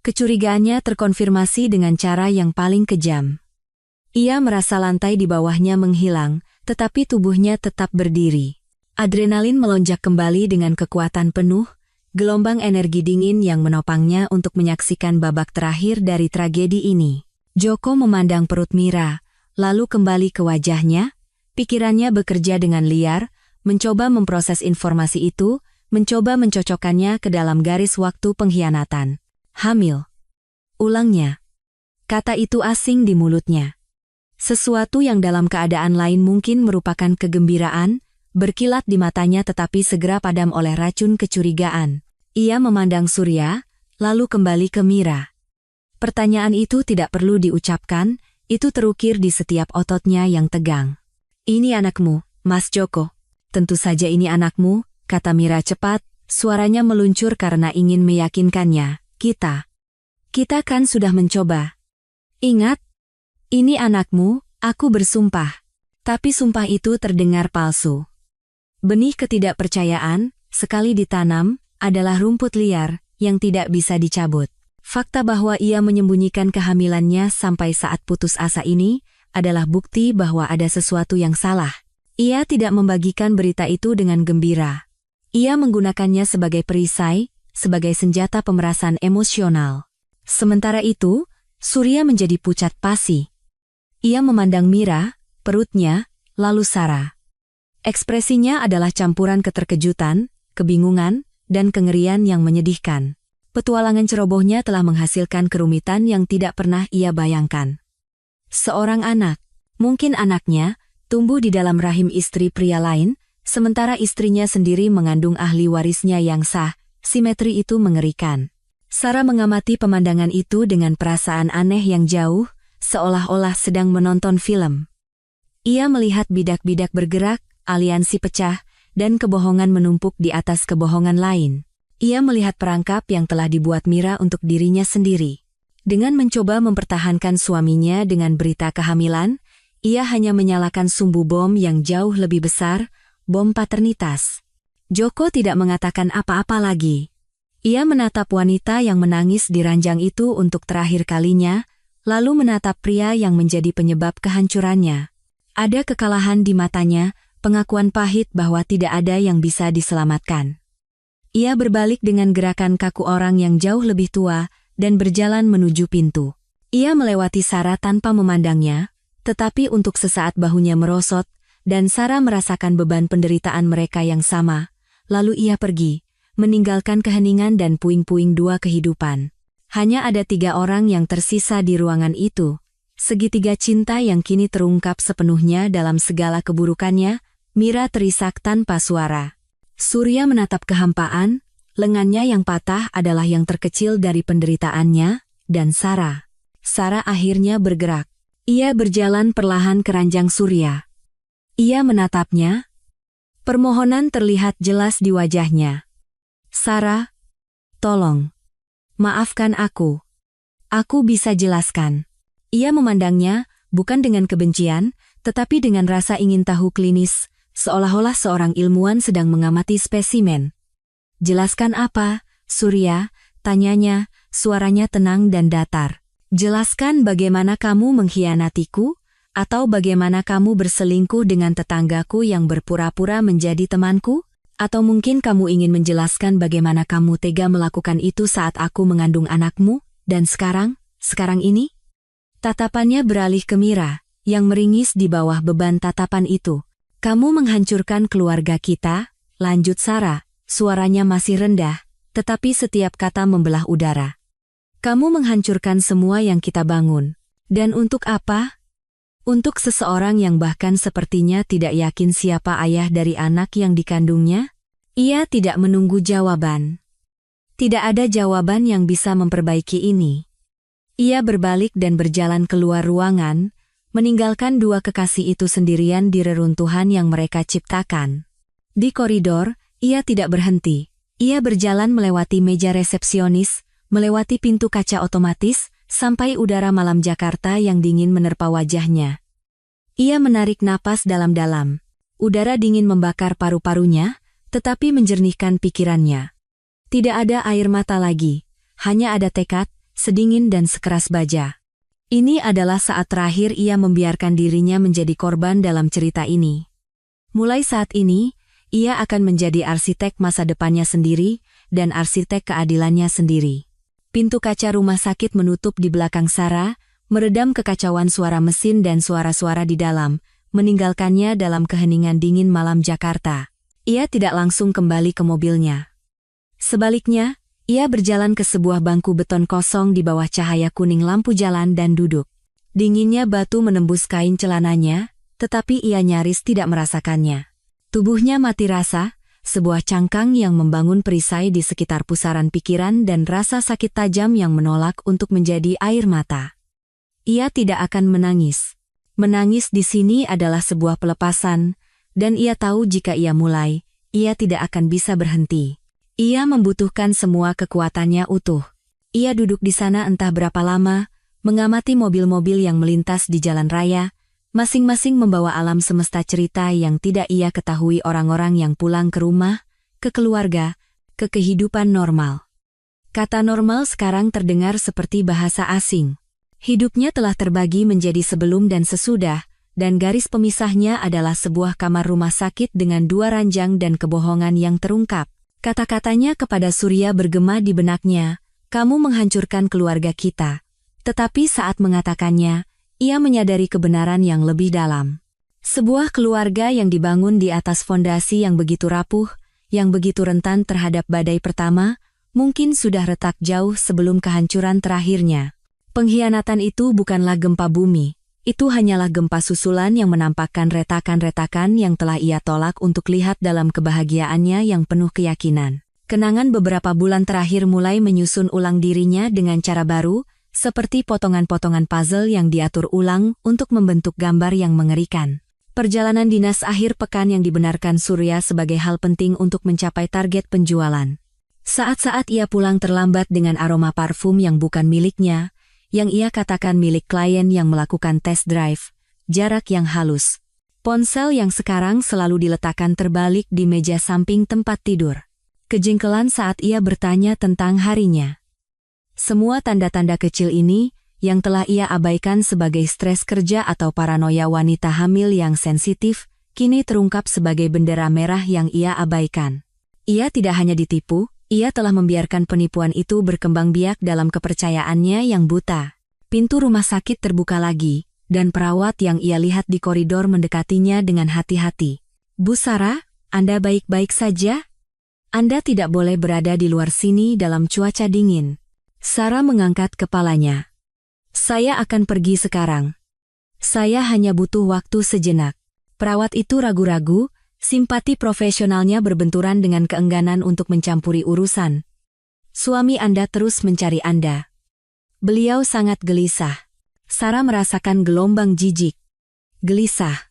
Kecurigaannya terkonfirmasi dengan cara yang paling kejam. Ia merasa lantai di bawahnya menghilang, tetapi tubuhnya tetap berdiri. Adrenalin melonjak kembali dengan kekuatan penuh, gelombang energi dingin yang menopangnya untuk menyaksikan babak terakhir dari tragedi ini. Joko memandang perut Mira, lalu kembali ke wajahnya, pikirannya bekerja dengan liar, mencoba memproses informasi itu, mencoba mencocokkannya ke dalam garis waktu pengkhianatan. "Hamil." Ulangnya. Kata itu asing di mulutnya. Sesuatu yang dalam keadaan lain mungkin merupakan kegembiraan, berkilat di matanya tetapi segera padam oleh racun kecurigaan. Ia memandang Surya, lalu kembali ke Mira. Pertanyaan itu tidak perlu diucapkan, itu terukir di setiap ototnya yang tegang. "Ini anakmu, Mas Joko." "Tentu saja ini anakmu," kata Mira cepat, suaranya meluncur karena ingin meyakinkannya. Kita kan sudah mencoba." "Ingat, ini anakmu, aku bersumpah." Tapi sumpah itu terdengar palsu. Benih ketidakpercayaan, sekali ditanam, adalah rumput liar yang tidak bisa dicabut. Fakta bahwa ia menyembunyikan kehamilannya sampai saat putus asa ini adalah bukti bahwa ada sesuatu yang salah. Ia tidak membagikan berita itu dengan gembira. Ia menggunakannya sebagai perisai, sebagai senjata pemerasan emosional. Sementara itu, Surya menjadi pucat pasi. Ia memandang Mira, perutnya, lalu Sarah. Ekspresinya adalah campuran keterkejutan, kebingungan, dan kengerian yang menyedihkan. Petualangan cerobohnya telah menghasilkan kerumitan yang tidak pernah ia bayangkan. Seorang anak, mungkin anaknya, tumbuh di dalam rahim istri pria lain, sementara istrinya sendiri mengandung ahli warisnya yang sah. Simetri itu mengerikan. Sarah mengamati pemandangan itu dengan perasaan aneh yang jauh, seolah-olah sedang menonton film. Ia melihat bidak-bidak bergerak, aliansi pecah, dan kebohongan menumpuk di atas kebohongan lain. Ia melihat perangkap yang telah dibuat Mira untuk dirinya sendiri. Dengan mencoba mempertahankan suaminya dengan berita kehamilan, ia hanya menyalakan sumbu bom yang jauh lebih besar, bom paternitas. Joko tidak mengatakan apa-apa lagi. Ia menatap wanita yang menangis di ranjang itu untuk terakhir kalinya, lalu menatap pria yang menjadi penyebab kehancurannya. Ada kekalahan di matanya, pengakuan pahit bahwa tidak ada yang bisa diselamatkan. Ia berbalik dengan gerakan kaku orang yang jauh lebih tua dan berjalan menuju pintu. Ia melewati Sarah tanpa memandangnya, tetapi untuk sesaat bahunya merosot, dan Sarah merasakan beban penderitaan mereka yang sama. Lalu ia pergi, meninggalkan keheningan dan puing-puing dua kehidupan. Hanya ada 3 orang yang tersisa di ruangan itu. Segitiga cinta yang kini terungkap sepenuhnya dalam segala keburukannya. Mira terisak tanpa suara. Surya menatap kehampaan, lengannya yang patah adalah yang terkecil dari penderitaannya, dan Sarah akhirnya bergerak. Ia berjalan perlahan ke ranjang Surya. Ia menatapnya. Permohonan terlihat jelas di wajahnya. Sarah, tolong. Maafkan aku. Aku bisa jelaskan. Ia memandangnya, bukan dengan kebencian, tetapi dengan rasa ingin tahu klinis, seolah-olah seorang ilmuwan sedang mengamati spesimen. Jelaskan apa, Surya? Tanyanya, suaranya tenang dan datar. Jelaskan bagaimana kamu mengkhianatiku, atau bagaimana kamu berselingkuh dengan tetanggaku yang berpura-pura menjadi temanku? Atau mungkin kamu ingin menjelaskan bagaimana kamu tega melakukan itu saat aku mengandung anakmu, dan sekarang ini? Tatapannya beralih ke Mira, yang meringis di bawah beban tatapan itu. Kamu menghancurkan keluarga kita, lanjut Sarah, suaranya masih rendah, tetapi setiap kata membelah udara. Kamu menghancurkan semua yang kita bangun. Dan untuk apa? Untuk seseorang yang bahkan sepertinya tidak yakin siapa ayah dari anak yang dikandungnya? Ia tidak menunggu jawaban. Tidak ada jawaban yang bisa memperbaiki ini. Ia berbalik dan berjalan keluar ruangan, meninggalkan 2 kekasih itu sendirian di reruntuhan yang mereka ciptakan. Di koridor, ia tidak berhenti. Ia berjalan melewati meja resepsionis, melewati pintu kaca otomatis, sampai udara malam Jakarta yang dingin menerpa wajahnya. Ia menarik napas dalam-dalam. Udara dingin membakar paru-parunya, tetapi menjernihkan pikirannya. Tidak ada air mata lagi, hanya ada tekad, sedingin dan sekeras baja. Ini adalah saat terakhir ia membiarkan dirinya menjadi korban dalam cerita ini. Mulai saat ini, ia akan menjadi arsitek masa depannya sendiri, dan arsitek keadilannya sendiri. Pintu kaca rumah sakit menutup di belakang Sarah, meredam kekacauan suara mesin dan suara-suara di dalam, meninggalkannya dalam keheningan dingin malam Jakarta. Ia tidak langsung kembali ke mobilnya. Sebaliknya, ia berjalan ke sebuah bangku beton kosong di bawah cahaya kuning lampu jalan dan duduk. Dinginnya batu menembus kain celananya, tetapi ia nyaris tidak merasakannya. Tubuhnya mati rasa, sebuah cangkang yang membangun perisai di sekitar pusaran pikiran dan rasa sakit tajam yang menolak untuk menjadi air mata. Ia tidak akan menangis. Menangis di sini adalah sebuah pelepasan, dan ia tahu jika ia mulai, ia tidak akan bisa berhenti. Ia membutuhkan semua kekuatannya utuh. Ia duduk di sana entah berapa lama, mengamati mobil-mobil yang melintas di jalan raya, masing-masing membawa alam semesta cerita yang tidak ia ketahui orang-orang yang pulang ke rumah, ke keluarga, ke kehidupan normal. Kata normal sekarang terdengar seperti bahasa asing. Hidupnya telah terbagi menjadi sebelum dan sesudah, dan garis pemisahnya adalah sebuah kamar rumah sakit dengan 2 ranjang dan kebohongan yang terungkap. Kata-katanya kepada Surya bergema di benaknya, kamu menghancurkan keluarga kita. Tetapi saat mengatakannya, ia menyadari kebenaran yang lebih dalam. Sebuah keluarga yang dibangun di atas fondasi yang begitu rapuh, yang begitu rentan terhadap badai pertama, mungkin sudah retak jauh sebelum kehancuran terakhirnya. Pengkhianatan itu bukanlah gempa bumi, itu hanyalah gempa susulan yang menampakkan retakan-retakan yang telah ia tolak untuk lihat dalam kebahagiaannya yang penuh keyakinan. Kenangan beberapa bulan terakhir mulai menyusun ulang dirinya dengan cara baru, seperti potongan-potongan puzzle yang diatur ulang untuk membentuk gambar yang mengerikan. Perjalanan dinas akhir pekan yang dibenarkan Surya sebagai hal penting untuk mencapai target penjualan. Saat-saat ia pulang terlambat dengan aroma parfum yang bukan miliknya, yang ia katakan milik klien yang melakukan test drive, jarak yang halus. Ponsel yang sekarang selalu diletakkan terbalik di meja samping tempat tidur. Kejengkelan saat ia bertanya tentang harinya. Semua tanda-tanda kecil ini, yang telah ia abaikan sebagai stres kerja atau paranoia wanita hamil yang sensitif, kini terungkap sebagai bendera merah yang ia abaikan. Ia tidak hanya ditipu, ia telah membiarkan penipuan itu berkembang biak dalam kepercayaannya yang buta. Pintu rumah sakit terbuka lagi, dan perawat yang ia lihat di koridor mendekatinya dengan hati-hati. "Bu Sarah, Anda baik-baik saja? Anda tidak boleh berada di luar sini dalam cuaca dingin." Sarah mengangkat kepalanya. "Saya akan pergi sekarang. Saya hanya butuh waktu sejenak." Perawat itu ragu-ragu, simpati profesionalnya berbenturan dengan keengganan untuk mencampuri urusan. "Suami Anda terus mencari Anda." Beliau sangat gelisah. Sarah merasakan gelombang jijik. Gelisah.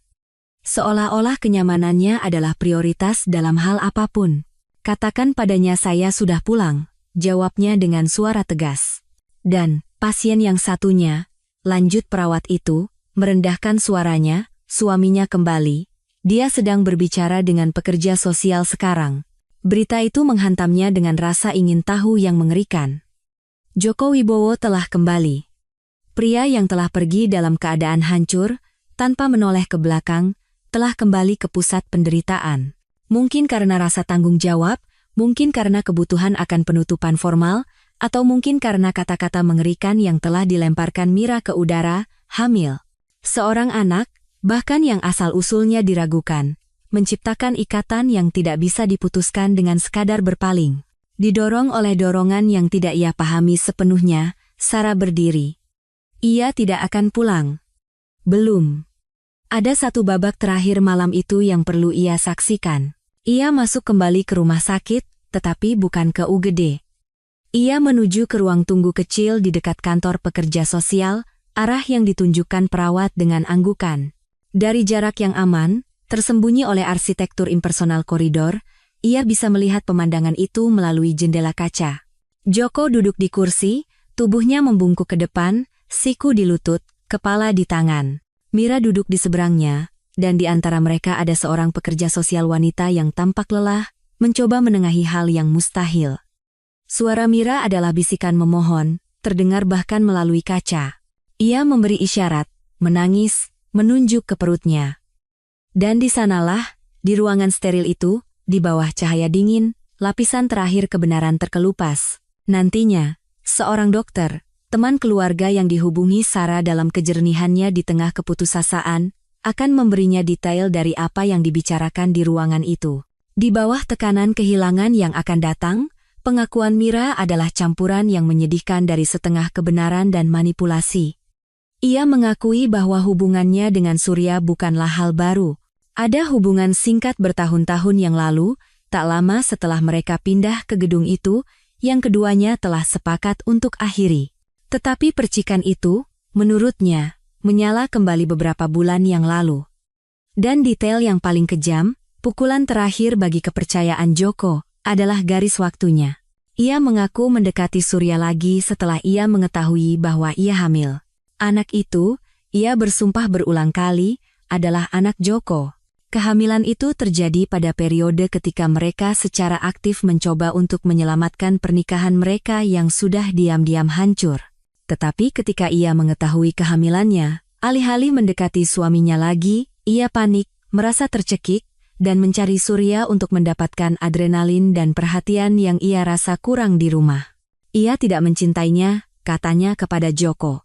Seolah-olah kenyamanannya adalah prioritas dalam hal apapun. "Katakan padanya saya sudah pulang," jawabnya dengan suara tegas. "Dan, pasien yang satunya," lanjut perawat itu, merendahkan suaranya, "suaminya kembali. Dia sedang berbicara dengan pekerja sosial sekarang." Berita itu menghantamnya dengan rasa ingin tahu yang mengerikan. Joko Wibowo telah kembali. Pria yang telah pergi dalam keadaan hancur, tanpa menoleh ke belakang, telah kembali ke pusat penderitaan. Mungkin karena rasa tanggung jawab, mungkin karena kebutuhan akan penutupan formal, atau mungkin karena kata-kata mengerikan yang telah dilemparkan Mira ke udara, hamil. Seorang anak, bahkan yang asal-usulnya diragukan, menciptakan ikatan yang tidak bisa diputuskan dengan sekadar berpaling. Didorong oleh dorongan yang tidak ia pahami sepenuhnya, Sarah berdiri. Ia tidak akan pulang. Belum. Ada satu babak terakhir malam itu yang perlu ia saksikan. Ia masuk kembali ke rumah sakit, tetapi bukan ke UGD. Ia menuju ke ruang tunggu kecil di dekat kantor pekerja sosial, arah yang ditunjukkan perawat dengan anggukan. Dari jarak yang aman, tersembunyi oleh arsitektur impersonal koridor, ia bisa melihat pemandangan itu melalui jendela kaca. Joko duduk di kursi, tubuhnya membungkuk ke depan, siku di lutut, kepala di tangan. Mira duduk di seberangnya, dan di antara mereka ada seorang pekerja sosial wanita yang tampak lelah, mencoba menengahi hal yang mustahil. Suara Mira adalah bisikan memohon, terdengar bahkan melalui kaca. Ia memberi isyarat, menangis, menunjuk ke perutnya. Dan di sanalah, di ruangan steril itu, di bawah cahaya dingin, lapisan terakhir kebenaran terkelupas. Nantinya, seorang dokter, teman keluarga yang dihubungi Sarah dalam kejernihannya di tengah keputusasaan, akan memberinya detail dari apa yang dibicarakan di ruangan itu. Di bawah tekanan kehilangan yang akan datang, pengakuan Mira adalah campuran yang menyedihkan dari setengah kebenaran dan manipulasi. Ia mengakui bahwa hubungannya dengan Surya bukanlah hal baru. Ada hubungan singkat bertahun-tahun yang lalu, tak lama setelah mereka pindah ke gedung itu, yang keduanya telah sepakat untuk akhiri. Tetapi percikan itu, menurutnya, menyala kembali beberapa bulan yang lalu. Dan detail yang paling kejam, pukulan terakhir bagi kepercayaan Joko, adalah garis waktunya. Ia mengaku mendekati Surya lagi setelah ia mengetahui bahwa ia hamil. Anak itu, ia bersumpah berulang kali, adalah anak Joko. Kehamilan itu terjadi pada periode ketika mereka secara aktif mencoba untuk menyelamatkan pernikahan mereka yang sudah diam-diam hancur. Tetapi ketika ia mengetahui kehamilannya, alih-alih mendekati suaminya lagi, ia panik, merasa tercekik, dan mencari Surya untuk mendapatkan adrenalin dan perhatian yang ia rasa kurang di rumah. Ia tidak mencintainya, katanya kepada Joko.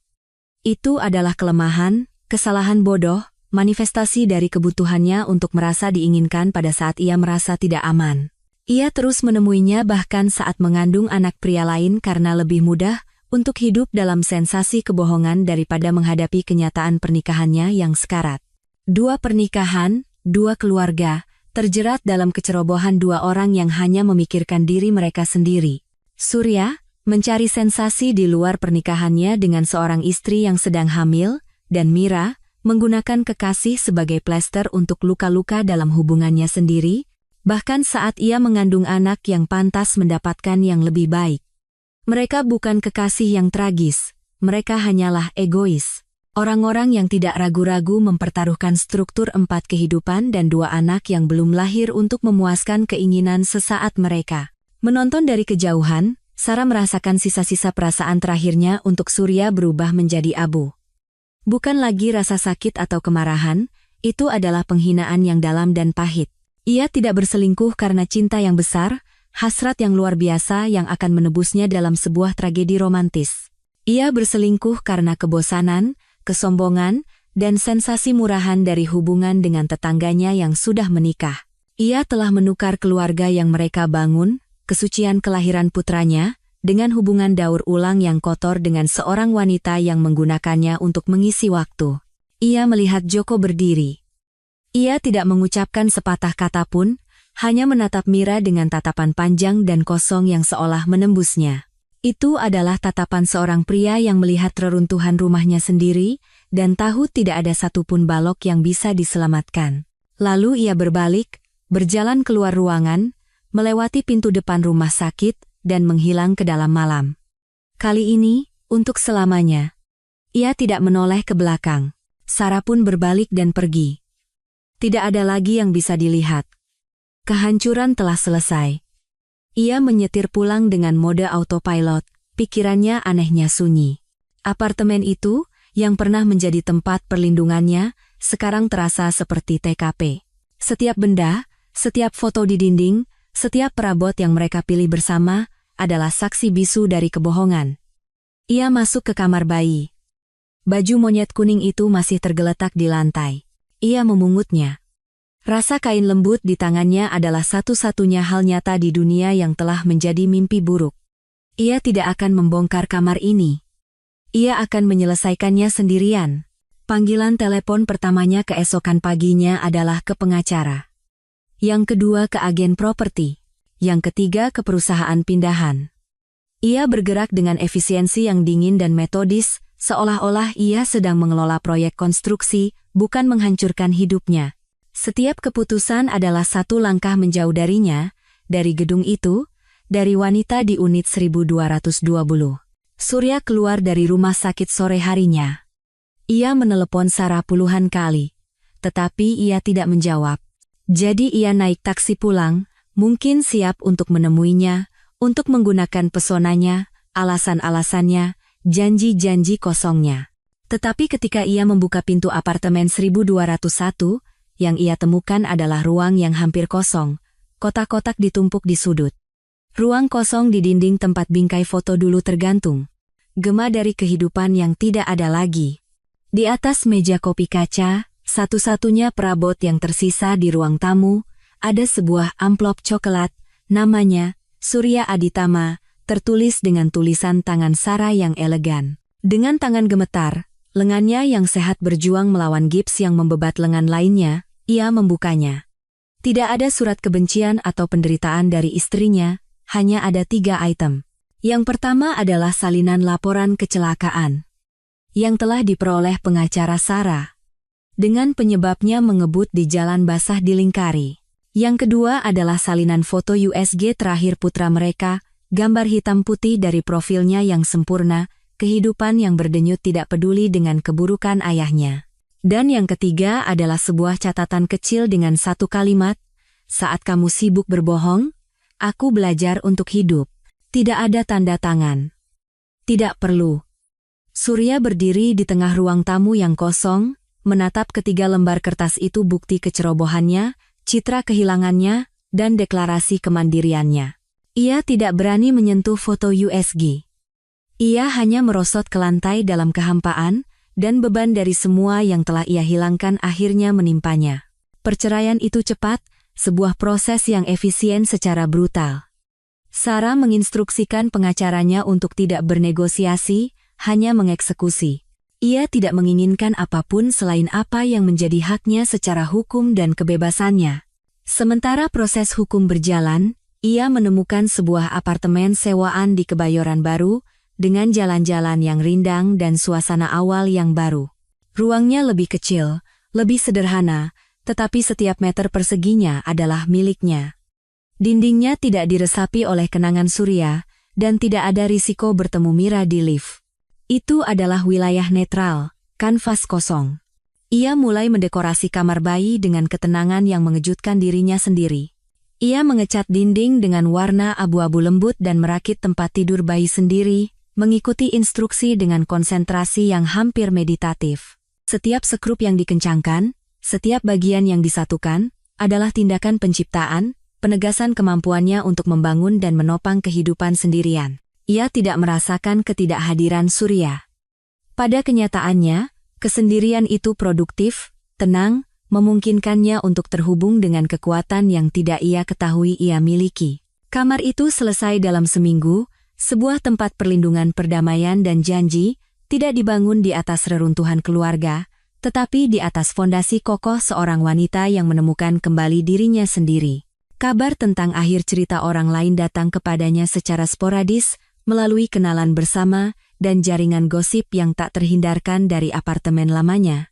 Itu adalah kelemahan, kesalahan bodoh, manifestasi dari kebutuhannya untuk merasa diinginkan pada saat ia merasa tidak aman. Ia terus menemuinya bahkan saat mengandung anak pria lain karena lebih mudah untuk hidup dalam sensasi kebohongan daripada menghadapi kenyataan pernikahannya yang sekarat. Dua pernikahan, dua keluarga, terjerat dalam kecerobohan dua orang yang hanya memikirkan diri mereka sendiri. Surya, mencari sensasi di luar pernikahannya dengan seorang istri yang sedang hamil, dan Mira, menggunakan kekasih sebagai plester untuk luka-luka dalam hubungannya sendiri, bahkan saat ia mengandung anak yang pantas mendapatkan yang lebih baik. Mereka bukan kekasih yang tragis, mereka hanyalah egois. Orang-orang yang tidak ragu-ragu mempertaruhkan struktur 4 kehidupan dan 2 anak yang belum lahir untuk memuaskan keinginan sesaat mereka. Menonton dari kejauhan, Sarah merasakan sisa-sisa perasaan terakhirnya untuk Surya berubah menjadi abu. Bukan lagi rasa sakit atau kemarahan, itu adalah penghinaan yang dalam dan pahit. Ia tidak berselingkuh karena cinta yang besar, hasrat yang luar biasa yang akan menebusnya dalam sebuah tragedi romantis. Ia berselingkuh karena kebosanan, kesombongan, dan sensasi murahan dari hubungan dengan tetangganya yang sudah menikah. Ia telah menukar keluarga yang mereka bangun, kesucian kelahiran putranya, dengan hubungan daur ulang yang kotor dengan seorang wanita yang menggunakannya untuk mengisi waktu. Ia melihat Joko berdiri. Ia tidak mengucapkan sepatah kata pun, hanya menatap Mira dengan tatapan panjang dan kosong yang seolah menembusnya. Itu adalah tatapan seorang pria yang melihat reruntuhan rumahnya sendiri, dan tahu tidak ada satupun balok yang bisa diselamatkan. Lalu ia berbalik, berjalan keluar ruangan, melewati pintu depan rumah sakit, dan menghilang ke dalam malam. Kali ini, untuk selamanya. Ia tidak menoleh ke belakang. Sarah pun berbalik dan pergi. Tidak ada lagi yang bisa dilihat. Kehancuran telah selesai. Ia menyetir pulang dengan mode autopilot, pikirannya anehnya sunyi. Apartemen itu, yang pernah menjadi tempat perlindungannya, sekarang terasa seperti TKP. Setiap benda, setiap foto di dinding, setiap perabot yang mereka pilih bersama, adalah saksi bisu dari kebohongan. Ia masuk ke kamar bayi. Baju monyet kuning itu masih tergeletak di lantai. Ia memungutnya. Rasa kain lembut di tangannya adalah satu-satunya hal nyata di dunia yang telah menjadi mimpi buruk. Ia tidak akan membongkar kamar ini. Ia akan menyelesaikannya sendirian. Panggilan telepon pertamanya keesokan paginya adalah ke pengacara. Yang kedua ke agen properti. Yang ketiga ke perusahaan pindahan. Ia bergerak dengan efisiensi yang dingin dan metodis, seolah-olah ia sedang mengelola proyek konstruksi, bukan menghancurkan hidupnya. Setiap keputusan adalah satu langkah menjauh darinya, dari gedung itu, dari wanita di unit 1220. Surya keluar dari rumah sakit sore harinya. Ia menelepon Sarah puluhan kali, tetapi ia tidak menjawab. Jadi ia naik taksi pulang, mungkin siap untuk menemuinya, untuk menggunakan pesonanya, alasan-alasannya, janji-janji kosongnya. Tetapi ketika ia membuka pintu apartemen 1201, yang ia temukan adalah ruang yang hampir kosong, kotak-kotak ditumpuk di sudut. Ruang kosong di dinding tempat bingkai foto dulu tergantung. Gema dari kehidupan yang tidak ada lagi. Di atas meja kopi kaca, satu-satunya perabot yang tersisa di ruang tamu, ada sebuah amplop coklat, namanya, Surya Aditama, tertulis dengan tulisan tangan Sarah yang elegan. Dengan tangan gemetar, lengannya yang sehat berjuang melawan gips yang membebat lengan lainnya, ia membukanya. Tidak ada surat kebencian atau penderitaan dari istrinya, hanya ada 3 item. Yang pertama adalah salinan laporan kecelakaan yang telah diperoleh pengacara Sarah, dengan penyebabnya mengebut di jalan basah di Lingkari. Yang kedua adalah salinan foto USG terakhir putra mereka, gambar hitam putih dari profilnya yang sempurna, kehidupan yang berdenyut tidak peduli dengan keburukan ayahnya. Dan yang ketiga adalah sebuah catatan kecil dengan satu kalimat, "Saat kamu sibuk berbohong, aku belajar untuk hidup." Tidak ada tanda tangan. Tidak perlu. Surya berdiri di tengah ruang tamu yang kosong, menatap ketiga lembar kertas itu, bukti kecerobohannya, citra kehilangannya, dan deklarasi kemandiriannya. Ia tidak berani menyentuh foto USG. Ia hanya merosot ke lantai dalam kehampaan, dan beban dari semua yang telah ia hilangkan akhirnya menimpanya. Perceraian itu cepat, sebuah proses yang efisien secara brutal. Sarah menginstruksikan pengacaranya untuk tidak bernegosiasi, hanya mengeksekusi. Ia tidak menginginkan apapun selain apa yang menjadi haknya secara hukum dan kebebasannya. Sementara proses hukum berjalan, ia menemukan sebuah apartemen sewaan di Kebayoran Baru, dengan jalan-jalan yang rindang dan suasana awal yang baru. Ruangnya lebih kecil, lebih sederhana, tetapi setiap meter perseginya adalah miliknya. Dindingnya tidak diresapi oleh kenangan Surya, dan tidak ada risiko bertemu Mira di lift. Itu adalah wilayah netral, kanvas kosong. Ia mulai mendekorasi kamar bayi dengan ketenangan yang mengejutkan dirinya sendiri. Ia mengecat dinding dengan warna abu-abu lembut dan merakit tempat tidur bayi sendiri, mengikuti instruksi dengan konsentrasi yang hampir meditatif. Setiap sekrup yang dikencangkan, setiap bagian yang disatukan, adalah tindakan penciptaan, penegasan kemampuannya untuk membangun dan menopang kehidupan sendirian. Ia tidak merasakan ketidakhadiran Surya. Pada kenyataannya, Kesendirian itu produktif, tenang, memungkinkannya untuk terhubung dengan kekuatan yang tidak ia ketahui ia miliki. Kamar itu selesai dalam seminggu, sebuah tempat perlindungan perdamaian dan janji, tidak dibangun di atas reruntuhan keluarga, tetapi di atas fondasi kokoh seorang wanita yang menemukan kembali dirinya sendiri. Kabar tentang akhir cerita orang lain datang kepadanya secara sporadis, melalui kenalan bersama, dan jaringan gosip yang tak terhindarkan dari apartemen lamanya.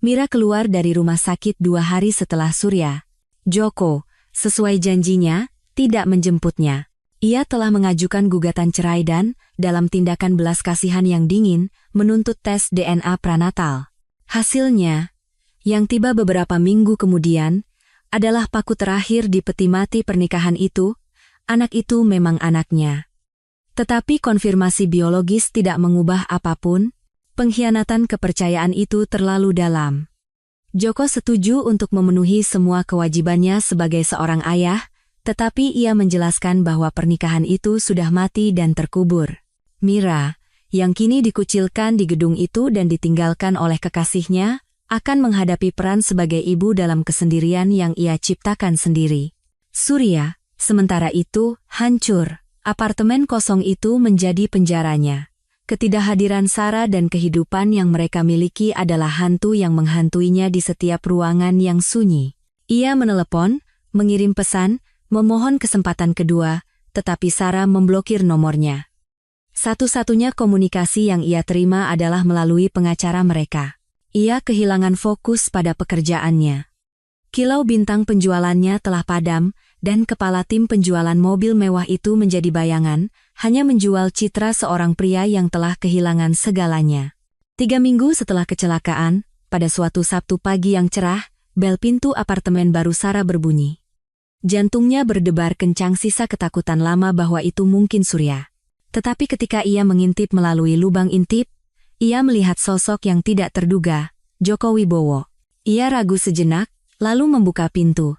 Mira keluar dari rumah sakit 2 hari setelah Surya. Joko, sesuai janjinya, tidak menjemputnya. Ia telah mengajukan gugatan cerai dan, dalam tindakan belas kasihan yang dingin, menuntut tes DNA pranatal. Hasilnya, yang tiba beberapa minggu kemudian, adalah paku terakhir di peti mati pernikahan itu. Anak itu memang anaknya. Tetapi konfirmasi biologis tidak mengubah apapun, pengkhianatan kepercayaan itu terlalu dalam. Joko setuju untuk memenuhi semua kewajibannya sebagai seorang ayah, tetapi ia menjelaskan bahwa pernikahan itu sudah mati dan terkubur. Mira, yang kini dikucilkan di gedung itu dan ditinggalkan oleh kekasihnya, akan menghadapi peran sebagai ibu dalam kesendirian yang ia ciptakan sendiri. Surya, sementara itu, hancur. Apartemen kosong itu menjadi penjaranya. Ketidakhadiran Sarah dan kehidupan yang mereka miliki adalah hantu yang menghantuinya di setiap ruangan yang sunyi. Ia menelepon, mengirim pesan, memohon kesempatan kedua, tetapi Sarah memblokir nomornya. Satu-satunya komunikasi yang ia terima adalah melalui pengacara mereka. Ia kehilangan fokus pada pekerjaannya. Kilau bintang penjualannya telah padam, dan kepala tim penjualan mobil mewah itu menjadi bayangan, hanya menjual citra seorang pria yang telah kehilangan segalanya. 3 minggu setelah kecelakaan, pada suatu Sabtu pagi yang cerah, bel pintu apartemen baru Sarah berbunyi. Jantungnya berdebar kencang, sisa ketakutan lama bahwa itu mungkin Surya. Tetapi ketika ia mengintip melalui lubang intip, ia melihat sosok yang tidak terduga, Joko Wibowo. Ia ragu sejenak, lalu membuka pintu.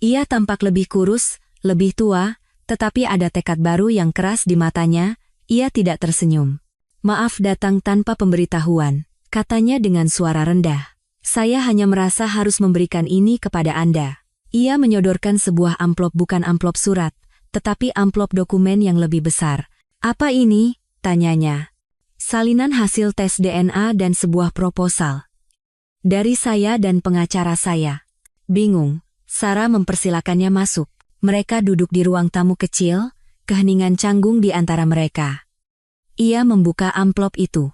Ia tampak lebih kurus, lebih tua, tetapi ada tekad baru yang keras di matanya. Ia tidak tersenyum. "Maaf datang tanpa pemberitahuan," katanya dengan suara rendah. "Saya hanya merasa harus memberikan ini kepada Anda." Ia menyodorkan sebuah amplop, bukan amplop surat, tetapi amplop dokumen yang lebih besar. "Apa ini?" tanyanya. "Salinan hasil tes DNA dan sebuah proposal. Dari saya dan pengacara saya." Bingung, Sarah mempersilakannya masuk. Mereka duduk di ruang tamu kecil, keheningan canggung di antara mereka. Ia membuka amplop itu.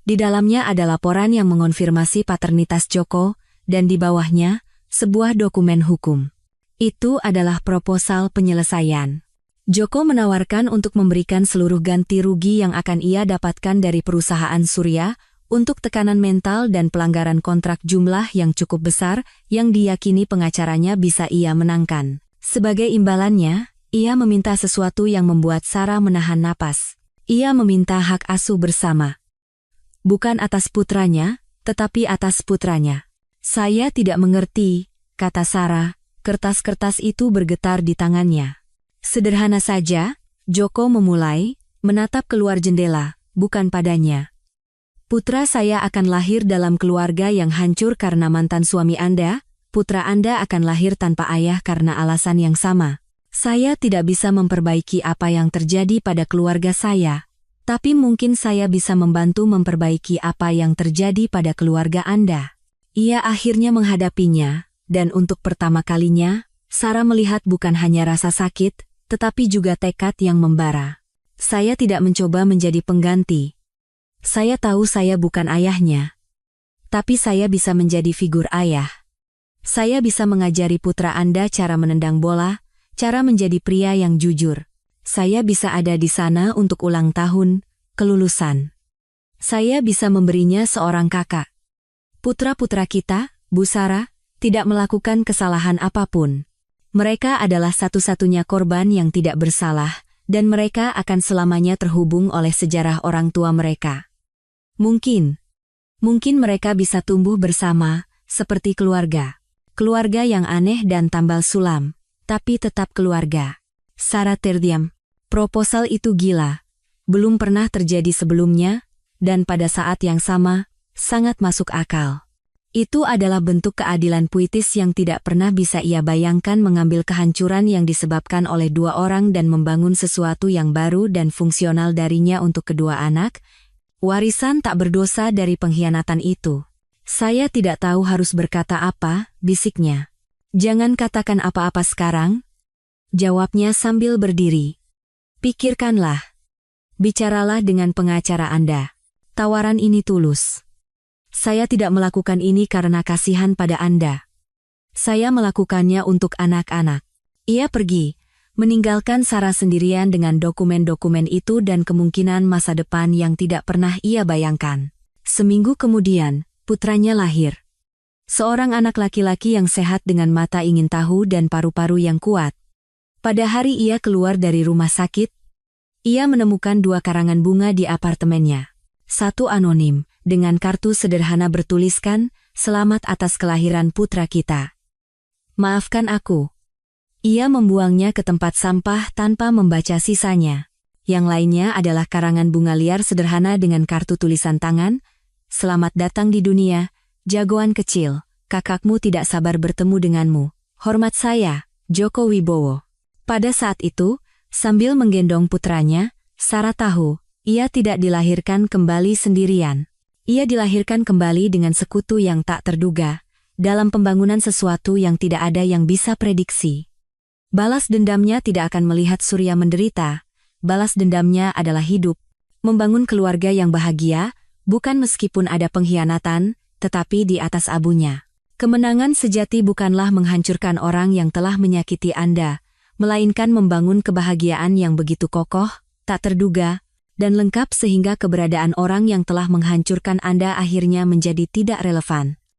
Di dalamnya ada laporan yang mengonfirmasi paternitas Joko, dan di bawahnya, sebuah dokumen hukum. Itu adalah proposal penyelesaian. Joko menawarkan untuk memberikan seluruh ganti rugi yang akan ia dapatkan dari perusahaan Surya, untuk tekanan mental dan pelanggaran kontrak jumlah yang cukup besar, yang diyakini pengacaranya bisa ia menangkan. Sebagai imbalannya, ia meminta sesuatu yang membuat Sarah menahan napas. Ia meminta hak asuh bersama. Bukan atas putranya, tetapi atas putranya. "Saya tidak mengerti," kata Sarah. Kertas-kertas itu bergetar di tangannya. "Sederhana saja," Joko memulai, menatap keluar jendela, "bukan padanya. Putra saya akan lahir dalam keluarga yang hancur karena mantan suami Anda, putra Anda akan lahir tanpa ayah karena alasan yang sama. Saya tidak bisa memperbaiki apa yang terjadi pada keluarga saya, tapi mungkin saya bisa membantu memperbaiki apa yang terjadi pada keluarga Anda." Ia akhirnya menghadapinya, dan untuk pertama kalinya, Sarah melihat bukan hanya rasa sakit, tetapi juga tekad yang membara. "Saya tidak mencoba menjadi pengganti. Saya tahu saya bukan ayahnya. Tapi saya bisa menjadi figur ayah. Saya bisa mengajari putra Anda cara menendang bola, cara menjadi pria yang jujur. Saya bisa ada di sana untuk ulang tahun, kelulusan. Saya bisa memberinya seorang kakak. Putra-putra kita, Bu Sarah, tidak melakukan kesalahan apapun. Mereka adalah satu-satunya korban yang tidak bersalah, dan mereka akan selamanya terhubung oleh sejarah orang tua mereka. Mungkin mereka bisa tumbuh bersama, seperti keluarga. Keluarga yang aneh dan tambal sulam, tapi tetap keluarga." Sarah terdiam. Proposal itu gila. Belum pernah terjadi sebelumnya, dan pada saat yang sama, Sangat masuk akal. Itu adalah bentuk keadilan puitis yang tidak pernah bisa ia bayangkan, mengambil kehancuran yang disebabkan oleh dua orang dan membangun sesuatu yang baru dan fungsional darinya untuk kedua anak. Warisan tak berdosa dari pengkhianatan itu. Saya tidak tahu harus berkata apa, bisiknya. Jangan katakan apa-apa sekarang, jawabnya sambil berdiri. Pikirkanlah. Bicaralah dengan pengacara Anda. Tawaran ini tulus. Saya tidak melakukan ini karena kasihan pada Anda. Saya melakukannya untuk anak-anak. Ia pergi, meninggalkan Sarah sendirian dengan dokumen-dokumen itu dan kemungkinan masa depan yang tidak pernah ia bayangkan. Seminggu kemudian, putranya lahir. Seorang anak laki-laki yang sehat dengan mata ingin tahu dan paru-paru yang kuat. Pada hari ia keluar dari rumah sakit, ia menemukan dua karangan bunga di apartemennya. Satu anonim, dengan kartu sederhana bertuliskan, "Selamat atas kelahiran putra kita. Maafkan aku." Ia membuangnya ke tempat sampah tanpa membaca sisanya. Yang lainnya adalah karangan bunga liar sederhana dengan kartu tulisan tangan, "Selamat datang di dunia, jagoan kecil. Kakakmu tidak sabar bertemu denganmu. Hormat saya, Joko Wibowo." Pada saat itu, sambil menggendong putranya, Sarah tahu, ia tidak dilahirkan kembali sendirian. Ia dilahirkan kembali dengan sekutu yang tak terduga, dalam pembangunan sesuatu yang tidak ada yang bisa prediksi. Balas dendamnya tidak akan melihat Surya menderita, balas dendamnya adalah hidup, membangun keluarga yang bahagia, bukan meskipun ada pengkhianatan, tetapi di atas abunya. Kemenangan sejati bukanlah menghancurkan orang yang telah menyakiti Anda, melainkan membangun kebahagiaan yang begitu kokoh, tak terduga, dan lengkap sehingga keberadaan orang yang telah menghancurkan Anda akhirnya menjadi tidak relevan.